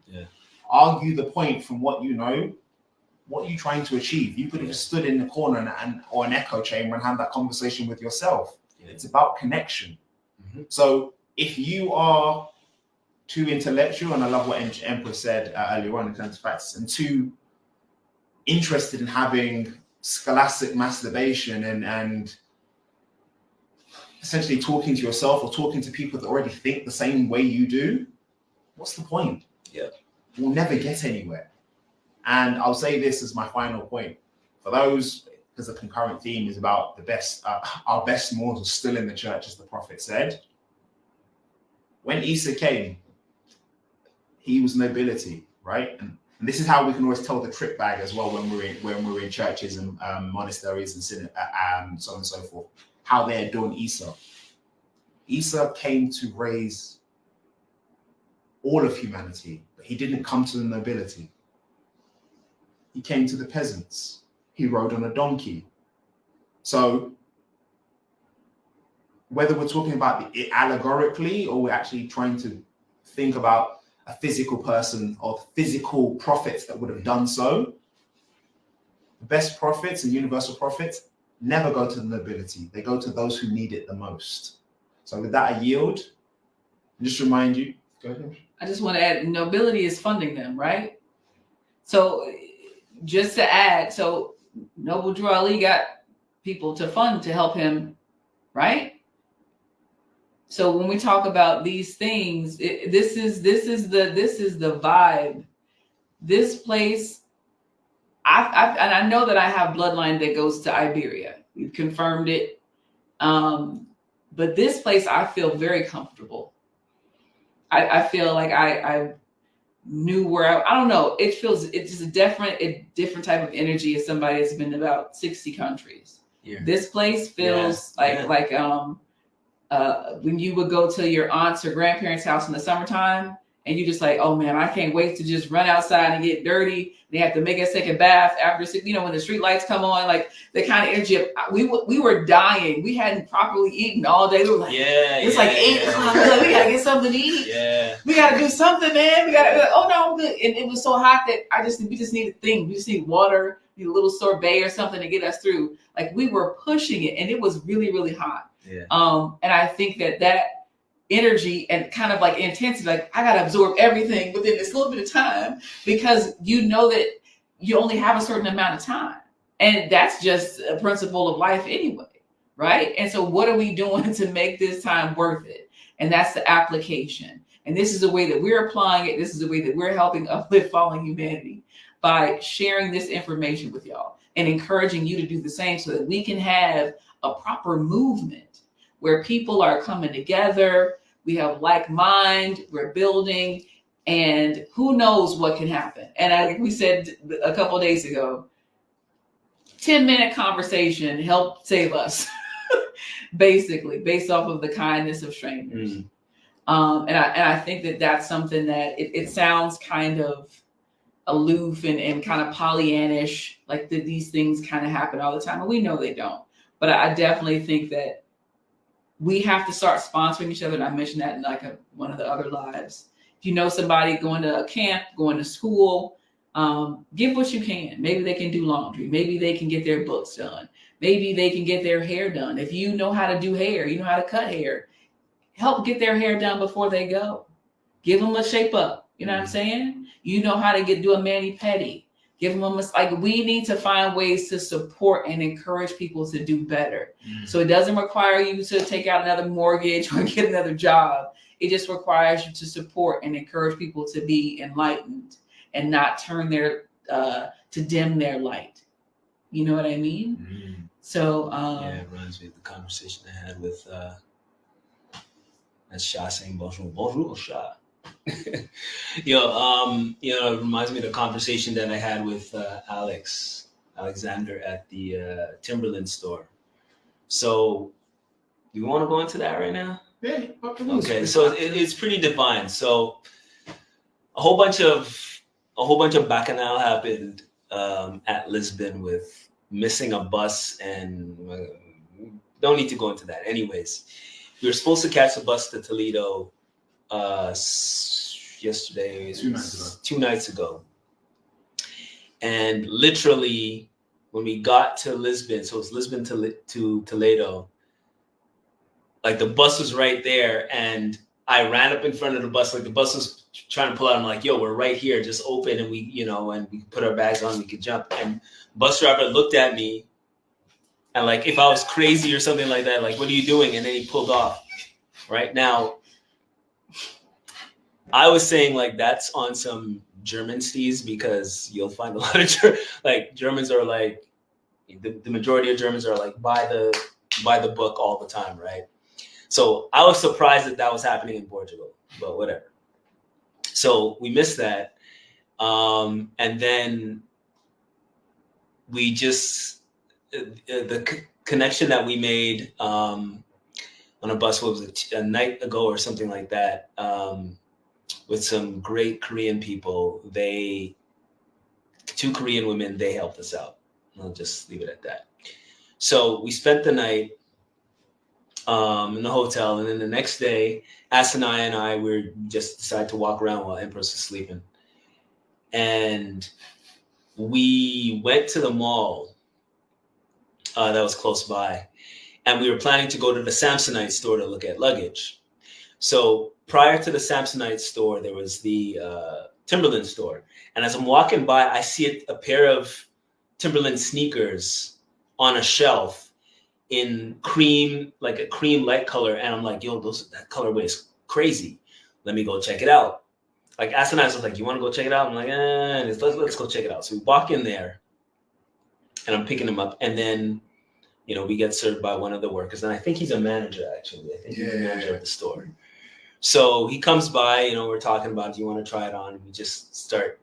argue the point from what you know, what are you trying to achieve? You could have just stood in the corner or an echo chamber and had that conversation with yourself. It's about connection. So if you are too intellectual, and I love what Emperor said earlier on in terms of practice, and too interested in having scholastic masturbation and essentially talking to yourself or talking to people that already think the same way you do, what's the point? We'll never get anywhere. And I'll say this as my final point. For those, because the concurrent theme is about the best, our best Moors are still in the church, as the prophet said. When Isa came, he was nobility, right? And this is how we can always tell the trick bag as well when we're in churches and monasteries and so on and so forth, how they adorn Isa. Isa came to raise all of humanity, but he didn't come to the nobility. He came to the peasants. He rode on a donkey. So whether we're talking about it allegorically or we're actually trying to think about a physical person or physical prophets that would have done so, the best prophets and universal prophets never go to the nobility. They go to those who need it the most. So with that, I yield. And just remind you, go ahead. I just want to add, nobility is funding them, right? So just to add, so Noble Drew Ali got people to fund to help him, right? So when we talk about these things, this is the vibe. This place, and I know that I have bloodline that goes to Iberia. We've confirmed it. But this place, I feel very comfortable. I feel like I knew where I don't know. It's just a different type of energy as somebody that's been to about 60 countries. Yeah. This place feels like when you would go to your aunt's or grandparents' house in the summertime, and you just like, oh man, I can't wait to just run outside and get dirty. They have to make a second bath after, when the street lights come on, like the kind of energy of, we were dying. We hadn't properly eaten all day. We were like, it's like 8 o'clock. Like, we gotta get something to eat. Yeah. We gotta do something, man. We gotta, oh no, I'm good. And it was so hot that we just needed things. We just need water, need a little sorbet or something to get us through. Like we were pushing it and it was really, really hot. Yeah. And I think that energy and kind of like intensity, like I gotta absorb everything within this little bit of time, because you know that you only have a certain amount of time, and that's just a principle of life anyway, right? And so what are we doing to make this time worth it? And that's the application. And this is the way that we're applying it. This is the way that we're helping uplift fallen humanity by sharing this information with y'all and encouraging you to do the same, so that we can have a proper movement where people are coming together. We have like mind, we're building, and who knows what can happen. And like we said a couple of days ago, 10-minute conversation helped save us, basically, based off of the kindness of strangers. And I think that that's something that it sounds kind of aloof and kind of Pollyannish, like these things kind of happen all the time, and we know they don't. But I definitely think that we have to start sponsoring each other. And I mentioned that in like one of the other lives. If you know somebody going to a camp, going to school, give what you can. Maybe they can do laundry. Maybe they can get their books done. Maybe they can get their hair done. If you know how to do hair, you know how to cut hair, help get their hair done before they go. Give them a shape up. You know what I'm saying? You know how to do a mani-pedi. give them like we need to find ways to support and encourage people to do better. So it doesn't require you to take out another mortgage or get another job. It just requires you to support and encourage people to be enlightened and not turn their to dim their light. You know what I mean? So yeah, it reminds me of the conversation I had with that's Shah saying bonjour Shah. It reminds me of the conversation that I had with Alexander at the Timberland store. So do you want to go into that right now? Yeah. Okay, so it's pretty defined. So a whole bunch of bacchanal happened at Lisbon with missing a bus, and don't need to go into that. Anyways, we were supposed to catch the bus to Toledo yesterday, 2 nights ago. And literally when we got to Lisbon, so it's Lisbon to Toledo, like the bus was right there, and I ran up in front of the bus, like the bus was trying to pull out. I'm like, yo, we're right here, just open, and we could put our bags on, we could jump. And bus driver looked at me, and like if I was crazy or something like that, like, what are you doing? And then he pulled off. Right now, I was saying like that's on some German steez, because you'll find a lot of Germans are like, the majority of Germans are like by the book all the time, right? So I was surprised that was happening in Portugal, but whatever. So we missed that, and then we just the connection that we made on a bus, what was it, a night ago or something like that, with some great Korean people. 2 Korean women, they helped us out. I'll just leave it at that. So we spent the night in the hotel, and then the next day, Asana and I were just decided to walk around while Empress was sleeping. And we went to the mall that was close by, and we were planning to go to the Samsonite store to look at luggage. So prior to the Samsonite store, there was the Timberland store. And as I'm walking by, I see a pair of Timberland sneakers on a shelf in cream, like a cream light color. And I'm like, yo, that colorway is crazy. Let me go check it out. Like Asana was like, you want to go check it out? I'm like, let's go check it out. So we walk in there, and I'm picking him up. And then, we get served by one of the workers. And I think he's a manager, actually. I think he's the manager of the store. So he comes by, we're talking about, do you want to try it on? And we just start,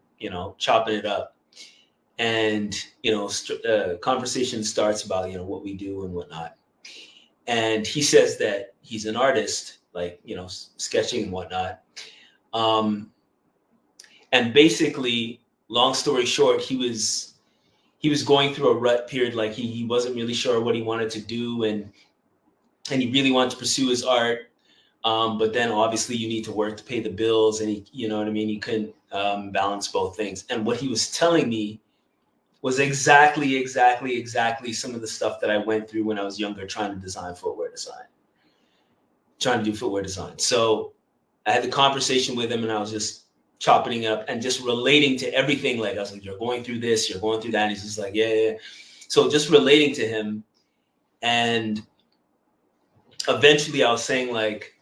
chopping it up. And, conversation starts about, what we do and whatnot. And he says that he's an artist, like, sketching and whatnot. And basically, long story short, he was going through a rut period. Like he wasn't really sure what he wanted to do. And he really wanted to pursue his art. But then obviously you need to work to pay the bills, and he couldn't balance both things. And what he was telling me was exactly some of the stuff that I went through when I was younger, trying to do footwear design. So I had the conversation with him, and I was just chopping it up and just relating to everything. Like I was like, you're going through this, you're going through that. And he's just like, yeah. So just relating to him. And eventually I was saying, like,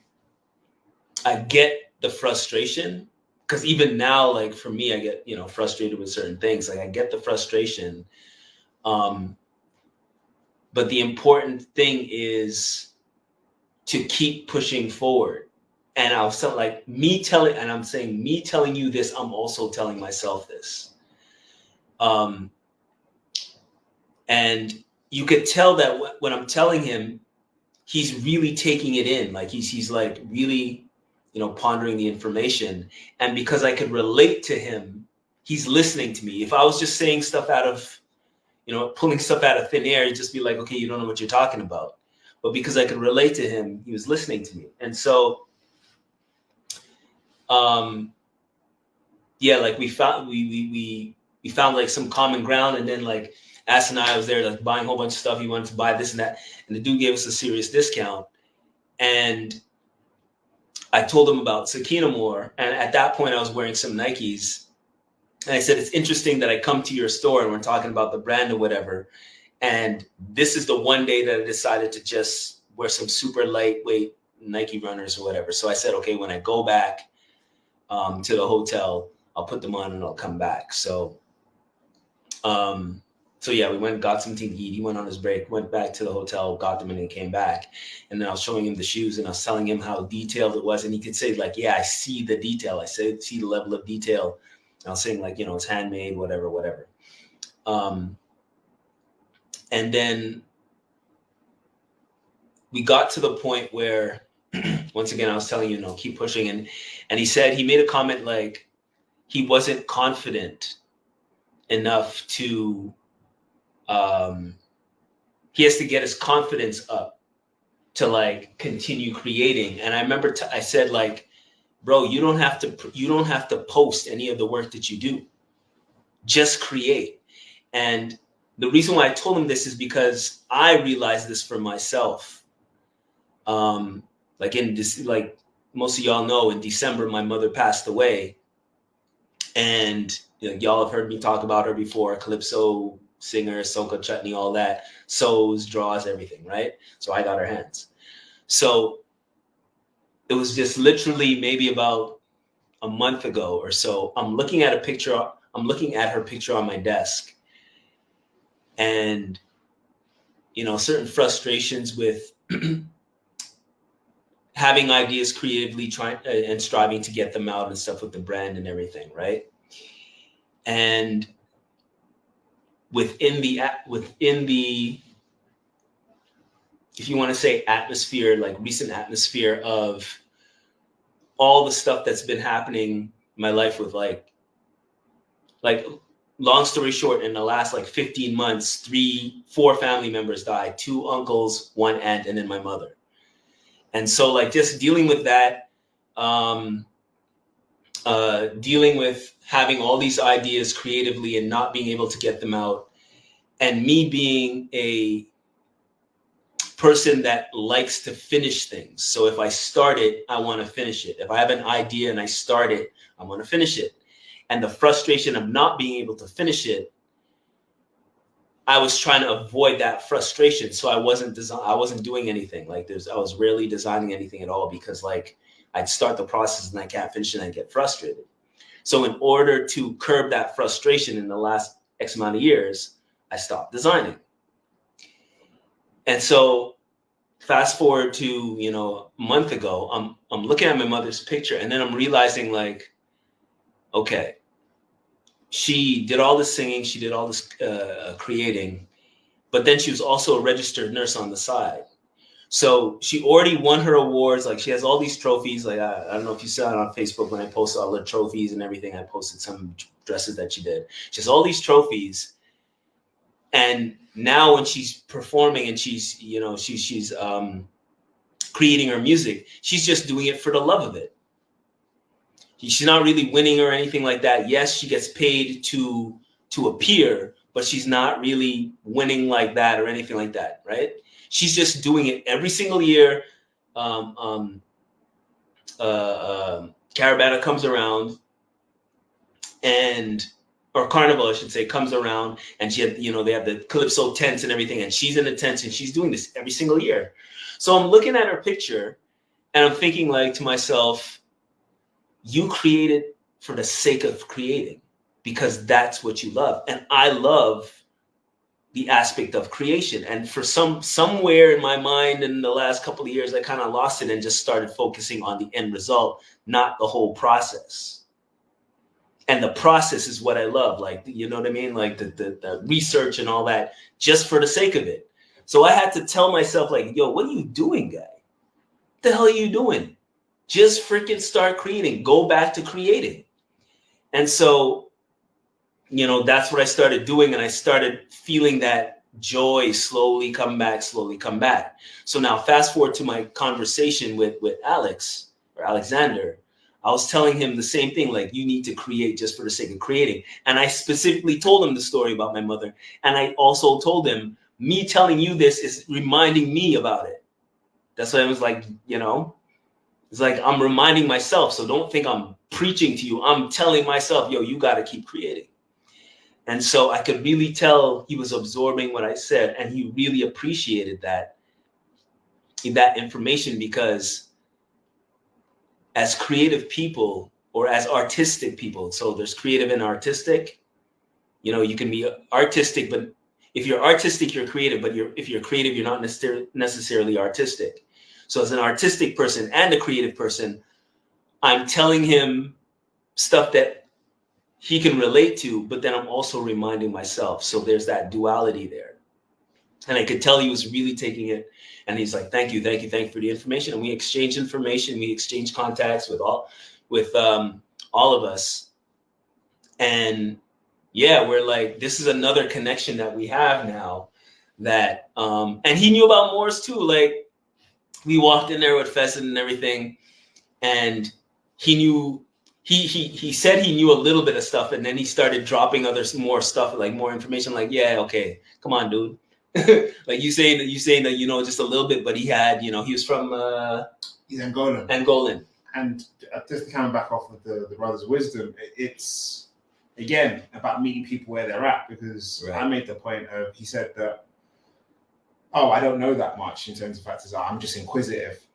I get the frustration, because even now, like for me, I get, frustrated with certain things. Like I get the frustration. But the important thing is to keep pushing forward. And I was like, me telling you this, I'm also telling myself this. And you could tell that when I'm telling him, he's really taking it in. Like he's like really, pondering the information. And because I could relate to him, he's listening to me. If I was just saying stuff out of, pulling stuff out of thin air, he'd just be like, okay, you don't know what you're talking about. But because I could relate to him, he was listening to me. And so, like we found like some common ground. And then like Ass and I was there, like buying a whole bunch of stuff. He wanted to buy this and that, and the dude gave us a serious discount. And I told him about Sakina more, and at that point I was wearing some Nikes, And I said, it's interesting that I come to your store and we're talking about the brand or whatever. And this is the one day that I decided to just wear some super lightweight Nike runners or whatever. So I said, okay, when I go back to the hotel, I'll put them on and I'll come back. So yeah, we went and got something to eat. He went on his break, went back to the hotel, got them, and then came back. And then I was showing him the shoes and I was telling him how detailed it was. And he could say like, yeah, I see the detail. I see the level of detail. And I was saying like, you know, it's handmade, whatever. And then we got to the point where, once again, I was telling you, keep pushing. And he said, he made a comment like he wasn't confident enough to, he has to get his confidence up to like continue creating. And I remember I said like, bro, you don't have to post any of the work that you do. Just create. And the reason why I told him this is because I realized this for myself. Like in this, like most of y'all know, in December, my mother passed away. And y'all have heard me talk about her before, calypso singer, soca chutney, all that, sews, draws, everything, right? So I got her hands. So it was just literally maybe about a month ago or so, I'm looking at her picture on my desk. And, certain frustrations with having ideas creatively, trying and striving to get them out and stuff with the brand and everything, right? And within the, if you want to say atmosphere, like recent atmosphere of all the stuff that's been happening in my life with like long story short, in the last like 15 months, 4 family members died, 2 uncles, 1 aunt, and then my mother. And so like just dealing with that, dealing with having all these ideas creatively and not being able to get them out, and me being a person that likes to finish things. So if I start it, I want to finish it. If I have an idea and I start it, I want to finish it. And the frustration of not being able to finish it, I was trying to avoid that frustration. So I wasn't doing anything. Like I was rarely designing anything at all, because like I'd start the process and I can't finish it and I get frustrated. So in order to curb that frustration in the last X amount of years, I stopped designing. And so fast forward to, a month ago, I'm looking at my mother's picture, and then I'm realizing like, okay, she did all this singing, she did all this creating, but then she was also a registered nurse on the side. So she already won her awards. Like she has all these trophies. Like I don't know if you saw it on Facebook when I posted all the trophies and everything. I posted some dresses that she did. She has all these trophies. And now when she's performing and she's creating her music, she's just doing it for the love of it. She's not really winning or anything like that. Yes, she gets paid to appear, but she's not really winning like that or anything like that, right? She's just doing it every single year. Caravana comes around, or Carnival, I should say, comes around, and she had, they have the Calypso tents and everything, and she's in the tents, and she's doing this every single year. So I'm looking at her picture, and I'm thinking like to myself, you created for the sake of creating, because that's what you love. And I love the aspect of creation. And for somewhere in my mind in the last couple of years, I kind of lost it and just started focusing on the end result, not the whole process. And the process is what I love. Like, you know what I mean? Like the research and all that, just for the sake of it. So I had to tell myself like, yo, what are you doing, guy? What the hell are you doing? Just freaking start creating. Go back to creating. And so, that's what I started doing. And I started feeling that joy slowly come back. So now fast forward to my conversation with Alex or Alexander. I was telling him the same thing, like, you need to create just for the sake of creating. And I specifically told him the story about my mother. And I also told him, me telling you this is reminding me about it. That's why I was like, it's like I'm reminding myself. So don't think I'm preaching to you. I'm telling myself, yo, you got to keep creating. And so I could really tell he was absorbing what I said, and he really appreciated that information, because as creative people, or as artistic people, so there's creative and artistic, you know, you can be artistic, but if you're artistic, you're creative, but if you're creative, you're not necessarily artistic. So as an artistic person and a creative person, I'm telling him stuff that he can relate to, but then I'm also reminding myself. So there's that duality there. And I could tell he was really taking it. And he's like, thank you for the information. And we exchange information. We exchange contacts with all of us. And yeah, we're like, this is another connection that we have now, that, and he knew about Moors too. Like, we walked in there with Fesson and everything, and he knew, he said he knew a little bit of stuff, and then he started dropping more stuff, like more information, like, yeah, okay, come on, dude. Like you saying that you know just a little bit, but he had, you know, he was from he's Angolan. And just coming back off of the brother's wisdom, it's again about meeting people where they're at, because right. I made the point of, he said that, oh, I don't know that much in terms of factors. I'm just inquisitive.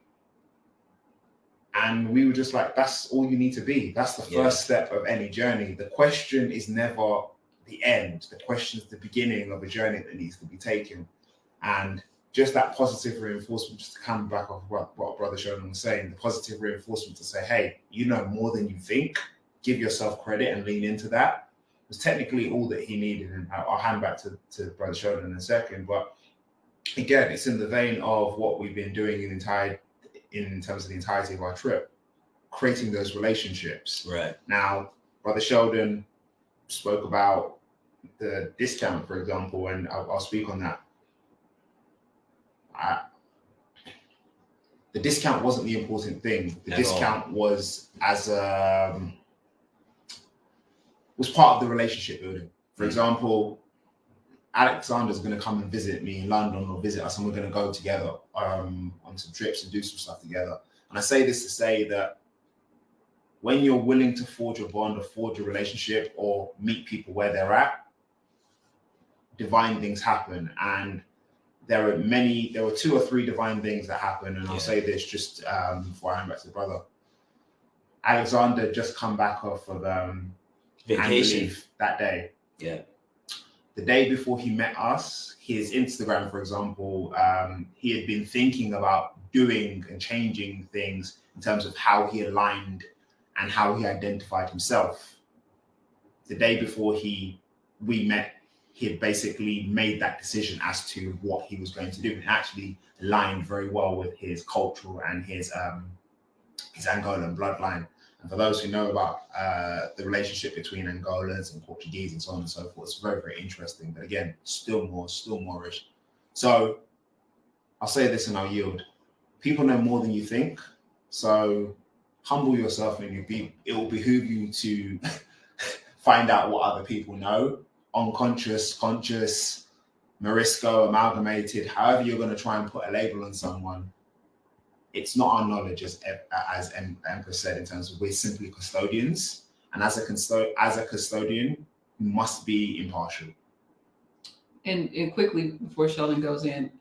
And we were just like, that's all you need to be. That's the first step of any journey. The question is never the end. The question is the beginning of a journey that needs to be taken. And just that positive reinforcement, just to come back off what Brother Sheldon was saying, the positive reinforcement to say, hey, you know more than you think. Give yourself credit and lean into that. Was technically all that he needed. And I'll hand back to Brother Sheldon in a second. But again, it's in the vein of what we've been doing in terms of the entirety of our trip, creating those relationships. Right. Now, Brother Sheldon spoke about the discount, for example, and I'll speak on that. The discount wasn't the important thing. The discount was was part of the relationship building. For example, Alexander's going to come and visit me in London, or visit us, and we're going to go together on some trips and do some stuff together. And I say this to say that when you're willing to forge a bond, or forge a relationship, or meet people where they're at, divine things happen. And there were 2 or 3 divine things that happen. And I'll say this just before I hand back to the brother. Alexander just come back off of vacation that day. Yeah. The day before he met us, his Instagram, for example, he had been thinking about doing and changing things in terms of how he aligned and how he identified himself. The day before we met, he had basically made that decision as to what he was going to do, and actually aligned very well with his cultural and his Angolan bloodline. And for those who know about the relationship between Angolans and Portuguese and so on and so forth, it's very, very interesting. But again, still Moorish. So I'll say this and I'll yield. People know more than you think. So humble yourself, and it will behoove you to find out what other people know. Unconscious, conscious, Morisco, amalgamated, however you're going to try and put a label on someone. It's not our knowledge, as Empress said, in terms of we're simply custodians. And as a custodian, you must be impartial. And quickly, before Sheldon goes in,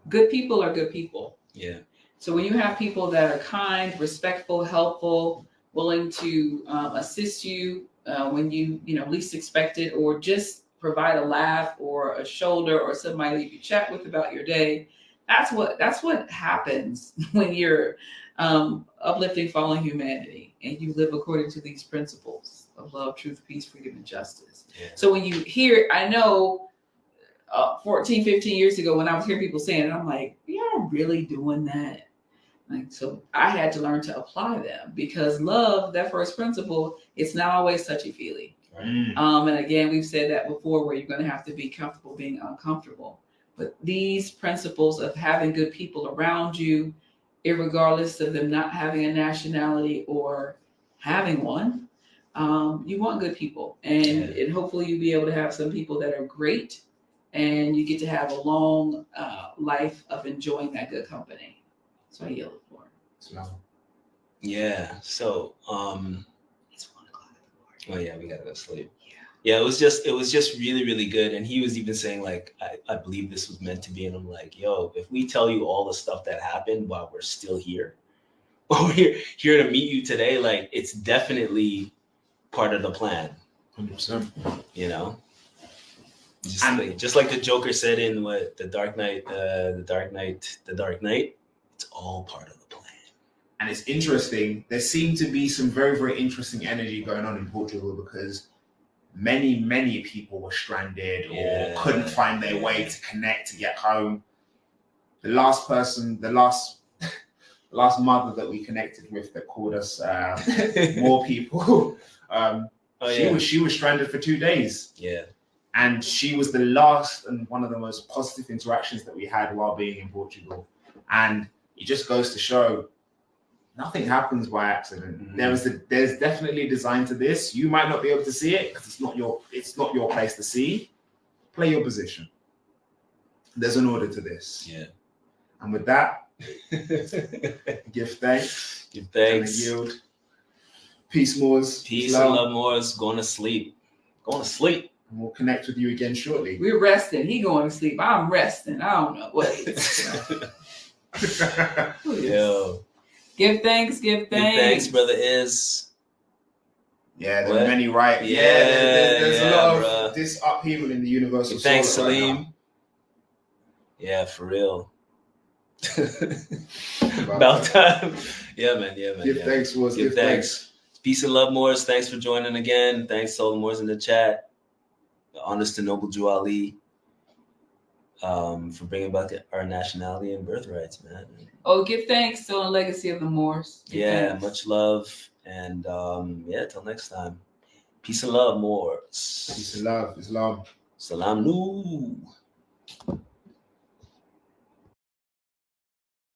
good people are good people. Yeah. So when you have people that are kind, respectful, helpful, willing to assist you when you least expect it, or just provide a laugh or a shoulder or somebody you chat with about your day, that's what happens when you're uplifting fallen humanity and you live according to these principles of love, truth, peace, freedom, and justice. Yeah. So when you hear, I know 14, 15 years ago when I was hearing people saying it, I'm like, y'all really doing that? Like, so I had to learn to apply them, because love, that first principle, it's not always touchy-feely. Right. And again, we've said that before, where you're going to have to be comfortable being uncomfortable. But these principles of having good people around you, irregardless of them not having a nationality or having one, you want good people. And hopefully you'll be able to have some people that are great, and you get to have a long life of enjoying that good company. So I yield the floor. Yeah. So It's 1 o'clock in the morning. oh yeah, we gotta go sleep. Yeah. Yeah, it was just really, really good. And he was even saying like, I believe this was meant to be. And I'm like, yo, if we tell you all the stuff that happened while we're still here, while we're here to meet you today, like it's definitely part of the plan, 100%. you know? And- Just like the Joker said in what the Dark Knight, it's all part of the plan. And it's interesting. There seemed to be some very, very interesting energy going on in Portugal because many people were stranded or couldn't find their way to connect, to get home. The last mother that we connected with that called us more people, she was stranded for 2 days. Yeah. And she was the last and one of the most positive interactions that we had while being in Portugal. And it just goes to show nothing happens by accident. Mm-hmm. There's definitely a design to this. You might not be able to see it because it's not your place to see. Play your position. There's an order to this. Yeah. And with that, give thanks. Give thanks. And yield. Peace, Moors. Peace and love, Moors. Going to sleep. Going to sleep. And we'll connect with you again shortly. We're resting. He going to sleep. I'm resting. I don't know what. Yo. Give thanks. Give thanks. Give thanks, brother. Is. Yeah, there are many right. Yeah, there's a lot bruh. of this upheaval in the universal Give thanks, soul right Salim. now. Yeah, for real. About time. Yeah, man. Give thanks, Moors. Give thanks. Peace and love, Moors. Thanks for joining again. Thanks to all the Moors in the chat. Honors to Noble Jew Ali for bringing back our nationality and birthrights, man. Oh, give thanks to the legacy of the Moors. Give thanks. Much love. And till next time. Peace and love, Moors. Peace and love. Islam. Salam nu.